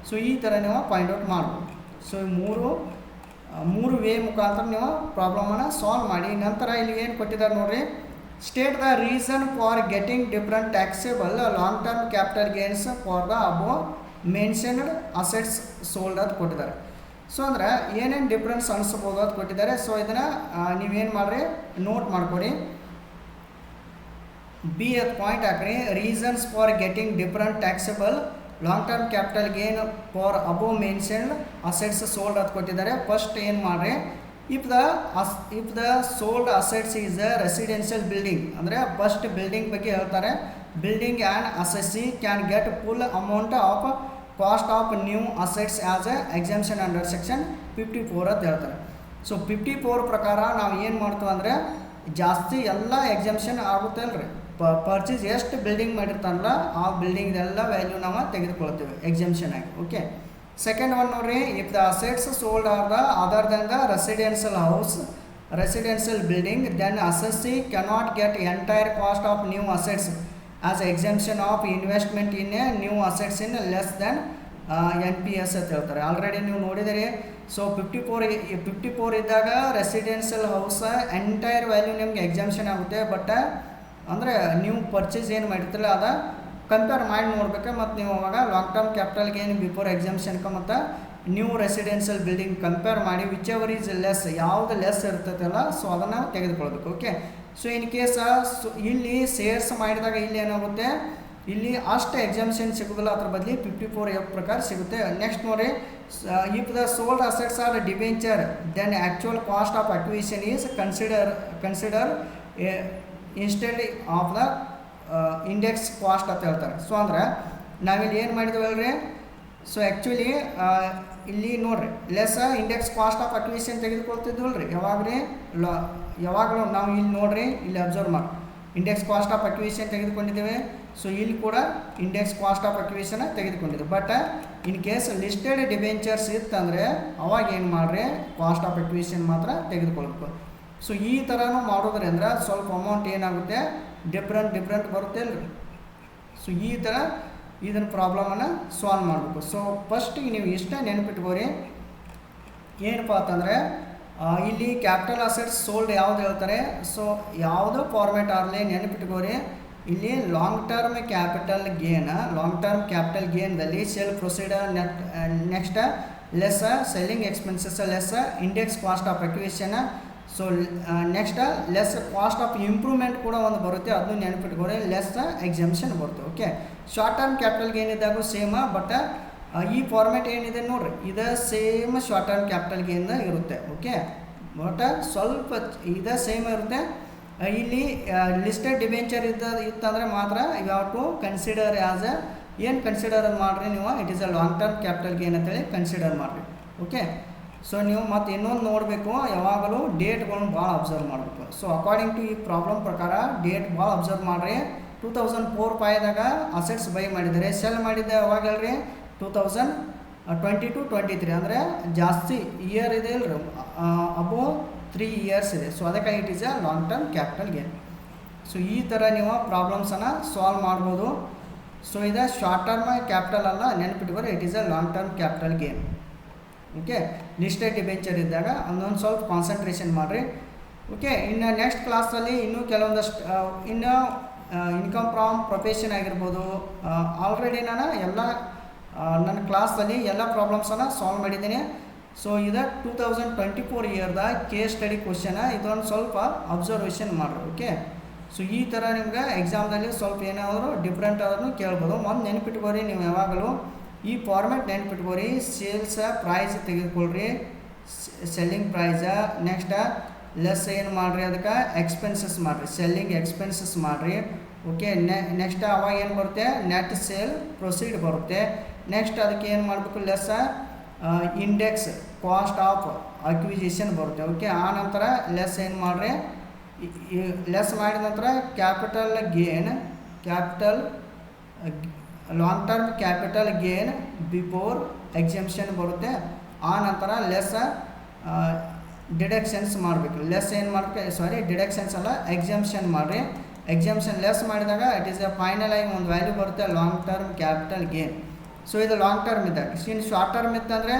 ಸೊ ಈ ಥರ ನೀವು ಪಾಯಿಂಟ್ ಔಟ್ ಮಾಡ್ಬೋದು. ಸೊ ಮೂರು ವೇ ಮುಖಾಂತರ ನೀವು ಪ್ರಾಬ್ಲಮನ್ನು ಸಾಲ್ವ್ ಮಾಡಿ. ನಂತರ ಇಲ್ಲಿ ಏನು ಕೊಟ್ಟಿದ್ದಾರೆ ನೋಡಿರಿ, state the reason for getting different taxable long term capital gains for the above mentioned assets sold ಅಂತ ಕೊಟ್ಟಿದ್ದಾರೆ. ಸೊ ಅಂದರೆ ಏನೇನು ಡಿಫ್ರೆನ್ಸ್ ಅನಿಸ್ಬೋದು ಅಂತ ಕೊಟ್ಟಿದ್ದಾರೆ. ಸೊ ಇದನ್ನು ನೀವೇನು ಮಾಡಿರಿ, ನೋಟ್ ಮಾಡ್ಕೊಡಿ. ಬಿ ಎತ್ ಪಾಯಿಂಟ್ ಹಾಕ್ರಿ, reasons for getting different taxable long term capital gain for above mentioned assets sold ಅಂತ ಕೊಟ್ಟಿದ್ದಾರೆ. ಫಸ್ಟ್ ಏನು ಮಾಡಿರಿ, if the sold assets is a residential building, ಅಂದರೆ ಫಸ್ಟ್ ಬಿಲ್ಡಿಂಗ್ ಬಗ್ಗೆ ಹೇಳ್ತಾರೆ. Building and assessee can get full amount of cost of new assets as A exemption under section 54 ಅಂತ ಹೇಳ್ತಾರೆ. So 54 ಪ್ರಕಾರ ನಾವು ಏನು ಮಾಡ್ತೀವಿ ಅಂದರೆ ಜಾಸ್ತಿ ಎಲ್ಲ ಎಕ್ಸಾಮ್ಷನ್ ಆಗುತ್ತೆ ಅಲ್ರಿ. ಪರ್ಚೇಸ್ ಎಷ್ಟು ಬಿಲ್ಡಿಂಗ್ ಮಾಡಿರ್ತಾನಲ್ಲ ಆ ಬಿಲ್ಡಿಂಗ್ದೆಲ್ಲ ವ್ಯಾಲ್ಯೂ ನಾವು ತೆಗೆದುಕೊಳ್ತೀವಿ ಎಕ್ಸಾಮ್ಷನ್ ಆಗಿ. ಓಕೆ, ಸೆಕೆಂಡ್ ಒನ್ ನೋಡ್ರಿ, if the assets sold are the other than the residential building then assessee cannot get entire cost of new assets as exemption of investment in a new assets in less than NPS ಅಂತ ಹೇಳ್ತಾರೆ. Already ನೀವು ನೋಡಿದರೆ. So 54 ಇದ್ದಾಗ residential house entire value ನಿಮಗೆ exemption ಆಗುತ್ತೆ. But ಅಂದರೆ ನೀವು purchase ಏನು ಮಾಡಿರ್ತಿಲ್ಲ ಅದ ಕಂಪೇರ್ ಮಾಡಿ ನೋಡ್ಬೇಕು. ಮತ್ತು ನೀವು ಅವಾಗ long term capital gain before ಎಕ್ಸಾಮ್ಷನ್ಗೆ ಮತ್ತು ನ್ಯೂ ರೆಸಿಡೆನ್ಷಿಯಲ್ ಬಿಲ್ಡಿಂಗ್ ಕಂಪೇರ್ ಮಾಡಿ ವಿಚ್ ಎವರ್ ಈಸ್ ಲೆಸ್, ಯಾವುದು ಲೆಸ್ ಇರ್ತೈತಲ್ಲ ಸೊ ಅದನ್ನು ತೆಗೆದುಕೊಳ್ಬೇಕು. ಓಕೆ, ಸೊ ಇನ್ ಕೇಸ್ ಇಲ್ಲಿ ಸೇರ್ಸ್ ಮಾಡಿದಾಗ ಇಲ್ಲಿ ಏನಾಗುತ್ತೆ, ಇಲ್ಲಿ ಅಷ್ಟು ಎಕ್ಸಾಮ್ಷನ್ ಸಿಗೋದಿಲ್ಲ, ಅದ್ರ ಬದಲಿ 54F ಪ್ರಕಾರ ಸಿಗುತ್ತೆ. ನೆಕ್ಸ್ಟ್ ನೋಡಿ, if the sold assets are debenture then actual cost of acquisition is consider instead of the index cost ಅಂತ ಹೇಳ್ತಾರೆ. ಸೊ ಅಂದ್ರೆ ನಾವಿಲ್ಲಿ ಏನು ಮಾಡಿದ್ವಲ್ರಿ, ಸೊ ಆ್ಯಕ್ಚುಲಿ ಇಲ್ಲಿ ನೋಡಿರಿ less index cost of acquisition ತೆಗೆದುಕೊಳ್ತಿದ್ವಲ್ರಿ ಯಾವಾಗಲೂ ನಾವು ಇಲ್ಲಿ ನೋಡಿರಿ, ಇಲ್ಲಿ ಅಬ್ಸರ್ವ್ ಮಾಡಿ ಇಂಡೆಕ್ಸ್ ಕಾಸ್ಟ್ ಆಫ್ ಅಕ್ವಿಸಿಷನ್ ತೆಗೆದುಕೊಂಡಿದ್ದೇವೆ. ಸೊ ಇಲ್ಲಿ ಕೂಡ ಇಂಡೆಕ್ಸ್ ಕಾಸ್ಟ್ ಆಫ್ ಅಕ್ವಿಸಿಷನ್ ತೆಗೆದುಕೊಂಡಿದ್ದೆ. But in case listed debentures ಇತ್ತಂದರೆ ಅವಾಗ ಏನು ಮಾಡಿರಿ, ಕಾಸ್ಟ್ ಆಫ್ ಅಕ್ವಿಸಿಷನ್ ಮಾತ್ರ ತೆಗೆದುಕೊಳ್ಬೇಕು. ಸೊ ಈ ಥರನೂ ಮಾಡೋದ್ರಿಂದ ಸ್ವಲ್ಪ ಅಮೌಂಟ್ ಏನಾಗುತ್ತೆ, ಡಿಫ್ರೆಂಟ್ ಬರುತ್ತೆ ಅಲ್ರಿ. ಸೊ ಈ ಥರ ಇದನ್ನು ಪ್ರಾಬ್ಲಮನ್ನು ಸಾಲ್ವ್ ಮಾಡಬೇಕು. ಸೊ ಫಸ್ಟಿಗೆ ನೀವು ಇಷ್ಟ ನೆನಪಿಟ್ಕೋರಿ, ಏನಪ್ಪ ಅಂತಂದರೆ ಇಲ್ಲಿ ಕ್ಯಾಪಿಟಲ್ ಅಸೆಟ್ಸ್ ಸೋಲ್ಡ್ ಯಾವ್ದು ಹೇಳ್ತಾರೆ. ಸೊ ಯಾವುದೋ ಫಾರ್ಮ್ಯಾಟ್ ಆಗಲಿ ನೆನಪಿಟ್ಕೋರಿ, ಇಲ್ಲಿ ಲಾಂಗ್ ಟರ್ಮ್ ಕ್ಯಾಪಿಟಲ್ ಗೇನ್ದಲ್ಲಿ sale proceeds next less selling expenses less index cost of acquisition. So next less cost of improvement ಕೂಡ ಒಂದು ಬರುತ್ತೆ, ಅದನ್ನು ನೆನಪಿಟ್ಕೋರಿ, ಲೆಸ್ ಎಕ್ಸಾಮ್ಷನ್ ಬರುತ್ತೆ. Okay, short term capital gain ಇದ್ದಾಗ ಸೇಮ್, ಬಟ್ ಈ ಫಾರ್ಮ್ಯಾಟ್ ಏನಿದೆ ನೋಡಿರಿ ಇದು same short term capital gain ಇರುತ್ತೆ. ಓಕೆ, ಬಟ್ ಸ್ವಲ್ಪ ಇದು ಸೇಮ್ ಇರುತ್ತೆ. ಇಲ್ಲಿ ಲಿಸ್ಟೆಡ್ ಡಿಬೆಂಚರ್ ಇತ್ತಂದರೆ ಮಾತ್ರ you have to consider as a ಏನು ಕನ್ಸಿಡರ್ ಮಾಡಿರಿ ನೀವು, it is a long term capital gain ಅಂತೇಳಿ ಕನ್ಸಿಡರ್ ಮಾಡಿರಿ. ಓಕೆ, ಸೊ ನೀವು ಮತ್ತು ಇನ್ನೊಂದು ನೋಡಬೇಕು, ಯಾವಾಗಲೂ ಡೇಟ್ಗಳನ್ನು ಭಾಳ ಅಬ್ಸರ್ವ್ ಮಾಡಬೇಕು. ಸೊ ಅಕಾರ್ಡಿಂಗ್ ಟು ಈ ಪ್ರಾಬ್ಲಮ್ ಪ್ರಕಾರ ಡೇಟ್ ಭಾಳ ಅಬ್ಸರ್ವ್ ಮಾಡಿರಿ. 2004-5ದಾಗ ಅಸೆಟ್ಸ್ ಬೈ ಮಾಡಿದ್ದಾರೆ, ಸೆಲ್ ಮಾಡಿದ್ದೆ ಯಾವಾಗ ಹೇಳ್ರಿ 2022-23, ಅಂದರೆ ಜಾಸ್ತಿ ಇಯರ್ ಇದೆ ಅಲ್ರಿ, ಅಬೋ 3 years ಇದೆ. ಸೊ ಅದಕ್ಕಾಗಿ it is a long term capital gain. So ಈ ಥರ ನೀವು ಪ್ರಾಬ್ಲಮ್ಸನ್ನು ಸಾಲ್ವ್ ಮಾಡ್ಬೋದು. ಸೊ ಇದು ಶಾರ್ಟ್ ಟರ್ಮ್ ಕ್ಯಾಪಿಟಲ್ ಅಲ್ಲ, ನೆನಪಿಟ್ಕೋರಿ, it is a long term capital gain. Okay, listed debenture ಇದ್ದಾಗ ಅದೊಂದು ಸ್ವಲ್ಪ ಕಾನ್ಸಂಟ್ರೇಷನ್ ಮಾಡಿರಿ. ಓಕೆ, ಇನ್ನು ನೆಕ್ಸ್ಟ್ ಕ್ಲಾಸಲ್ಲಿ ಇನ್ನೂ ಕೆಲವೊಂದಷ್ಟು ಇನ್ನು ಇನ್ಕಮ್ ಫ್ರಾಮ್ ಪ್ರೊಫೆಷನ್ ಆಗಿರ್ಬೋದು. ಆಲ್ರೆಡಿ ನಾನು ನನ್ನ ಕ್ಲಾಸಲ್ಲಿ ಎಲ್ಲ ಪ್ರಾಬ್ಲಮ್ಸನ್ನು ಸಾಲ್ವ್ ಮಾಡಿದ್ದೀನಿ. ಸೊ ಇದು 2024 ಇಯರ್ದ ಕೇಸ್ ಸ್ಟಡಿ ಕ್ವಶನ್, ಇದೊಂದು ಸ್ವಲ್ಪ ಅಬ್ಸರ್ವೇಷನ್ ಮಾಡಿರಿ. ಓಕೆ, ಸೊ ಈ ಥರ ನಿಮ್ಗೆ ಎಕ್ಸಾಮ್ದಲ್ಲಿ ಸ್ವಲ್ಪ ಏನಾದರೂ ಡಿಫ್ರೆಂಟ್ ಆದ್ರೂ ಕೇಳ್ಬೋದು. ಒಂದು ನೆನಪಿಟ್ಕೋರಿ, ನೀವು ಯಾವಾಗಲೂ ಈ ಫಾರ್ಮ್ಯಾಟ್ ನೆನ್ಪಿಟ್ಕೋರಿ. ಸೇಲ್ಸ್ ಪ್ರೈಸ್ ತೆಗೆದುಕೊಳ್ರಿ, ಸೆಲ್ಲಿಂಗ್ ಪ್ರೈಸ. ನೆಕ್ಸ್ಟ್ ಲೆಸ್ ಏನು ಮಾಡಿರಿ, ಅದಕ್ಕೆ ಎಕ್ಸ್ಪೆನ್ಸಸ್ ಮಾಡಿರಿ, ಸೆಲ್ಲಿಂಗ್ ಎಕ್ಸ್ಪೆನ್ಸಸ್ ಮಾಡಿರಿ. ಓಕೆ, ನೆಕ್ಸ್ಟ್ ಅವಾಗ ಏನು ಬರುತ್ತೆ, ನೆಟ್ ಸೇಲ್ ಪ್ರೊಸೀಡ್ ಬರುತ್ತೆ. ನೆಕ್ಸ್ಟ್ ಅದಕ್ಕೆ ಏನು ಮಾಡಬೇಕು, less index cost of acquisition ಬರುತ್ತೆ. ಓಕೆ, ಆ ನಂತರ ಲೆಸ್ ಏನು ಮಾಡಿರಿ, ಲೆಸ್ ಮಾಡಿದ ನಂತರ capital gain, long term capital gain before exemption ಬರುತ್ತೆ. ಆ ನಂತರ ಲೆಸ್ ಡಿಡಕ್ಷನ್ಸ್ ಮಾಡಬೇಕು. ಲೆಸ್ ಏನು ಮಾಡಬೇಕು, ಸಾರಿ ಡಿಡಕ್ಷನ್ಸ್ ಅಲ್ಲ, ಎಕ್ಸೆಂಪ್ಷನ್ ಮಾಡಿರಿ. ಎಕ್ಸೆಂಪ್ಷನ್ ಲೆಸ್ ಮಾಡಿದಾಗ ಇಟ್ ಈಸ್ ಎ ಫೈನಲ್ ಆಗಿ ಒಂದು ವ್ಯಾಲ್ಯೂ ಬರುತ್ತೆ, long term capital gain. So ಇದು ಲಾಂಗ್ ಟರ್ಮ್ ಇದ್ದಾಗ. ಇನ್ನು ಶಾರ್ಟ್ ಟರ್ಮ್ ಇತ್ತಂದರೆ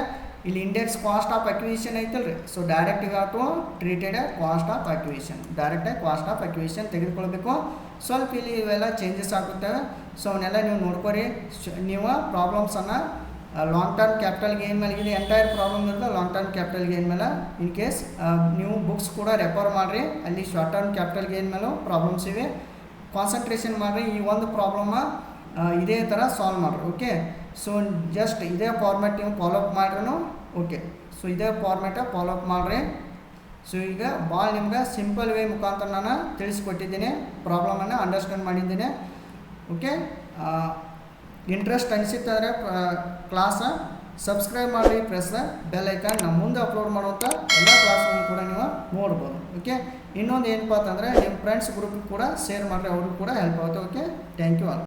ಇಲ್ಲಿ ಇಂಡೆಕ್ಸ್ ಕಾಸ್ಟ್ ಆಫ್ ಅಕ್ವಿಜಿಷನ್ ಐತಲ್ಲ ರೀ. ಸೊ ಡೈರೆಕ್ಟ್ ಈಗ to treated cost of acquisition, ಡೈರೆಕ್ಟಾಗಿ ಕಾಸ್ಟ್ ಆಫ್ ಅಕ್ವಿಜಿಷನ್ ತೆಗೆದುಕೊಳ್ಬೇಕು. ಸ್ವಲ್ಪ ಇಲ್ಲಿ ಇವೆಲ್ಲ ಚೇಂಜಸ್ ಆಗುತ್ತವೆ. ಸೊ ಅವನ್ನೆಲ್ಲ ನೀವು ನೋಡ್ಕೊರಿ. ನೀವು ಪ್ರಾಬ್ಲಮ್ಸನ್ನು ಲಾಂಗ್ ಟರ್ಮ್ ಕ್ಯಾಪಿಟಲ್ ಗೇನ್ ಮೇಲೆ, ಇದು ಎಂಟೈರ್ ಪ್ರಾಬ್ಲಮ್ ಇರೋದು ಲಾಂಗ್ ಟರ್ಮ್ ಕ್ಯಾಪಿಟಲ್ ಗೇನ್ ಮೇಲೆ. ಇನ್ ಕೇಸ್ ನೀವು ಬುಕ್ಸ್ ಕೂಡ ರೆಫರ್ ಮಾಡಿರಿ, ಅಲ್ಲಿ ಶಾರ್ಟ್ ಟರ್ಮ್ ಕ್ಯಾಪಿಟಲ್ ಗೇನ್ ಮೇಲೂ ಪ್ರಾಬ್ಲಮ್ಸ್ ಇವೆ. ಕಾನ್ಸಂಟ್ರೇಷನ್ ಮಾಡಿರಿ. ಈ ಒಂದು ಪ್ರಾಬ್ಲಮ್ಮ ಇದೇ ಥರ ಸಾಲ್ವ್ ಮಾಡಿರಿ. ಓಕೆ, ಸೊ ಜಸ್ಟ್ ಇದೇ ಫಾರ್ಮ್ಯಾಟ್ ನೀವು ಫಾಲೋಅಪ್ ಮಾಡಿರೂ ಓಕೆ. ಸೊ ಇದೇ ಫಾರ್ಮ್ಯಾಟ ಫಾಲೋಅಪ್ ಮಾಡಿರಿ. ಸೊ ಈಗ ಭಾಳ ನಿಮ್ಗೆ ಸಿಂಪಲ್ ವೇ ಮುಖಾಂತರ ನಾನು ತಿಳಿಸ್ಕೊಟ್ಟಿದ್ದೀನಿ, ಪ್ರಾಬ್ಲಮನ್ನು ಅಂಡರ್ಸ್ಟ್ಯಾಂಡ್ ಮಾಡಿದ್ದೀನಿ. ಓಕೆ, ಇಂಟ್ರೆಸ್ಟ್ ಅನಿಸುತ್ತಾದರೆ ಕ್ಲಾಸ ಸಬ್ಸ್ಕ್ರೈಬ್ ಮಾಡಿ, ಪ್ರೆಸ್ ಬೆಲ್ ಐಕಾನ್. ನಾವು ಮುಂದೆ ಅಪ್ಲೋಡ್ ಮಾಡುವಂಥ ಎಲ್ಲ ಕ್ಲಾಸ್ಗಳನ್ನು ಕೂಡ ನೀವು ನೋಡ್ಬೋದು. ಓಕೆ, ಇನ್ನೊಂದು ಏನಪ್ಪ ಅಂತಂದರೆ ನಿಮ್ಮ ಫ್ರೆಂಡ್ಸ್ ಗ್ರೂಪಿಗೆ ಕೂಡ ಶೇರ್ ಮಾಡಿರಿ, ಅವ್ರಿಗೂ ಕೂಡ ಹೆಲ್ಪ್ ಆಗುತ್ತೆ. Okay, thank you all.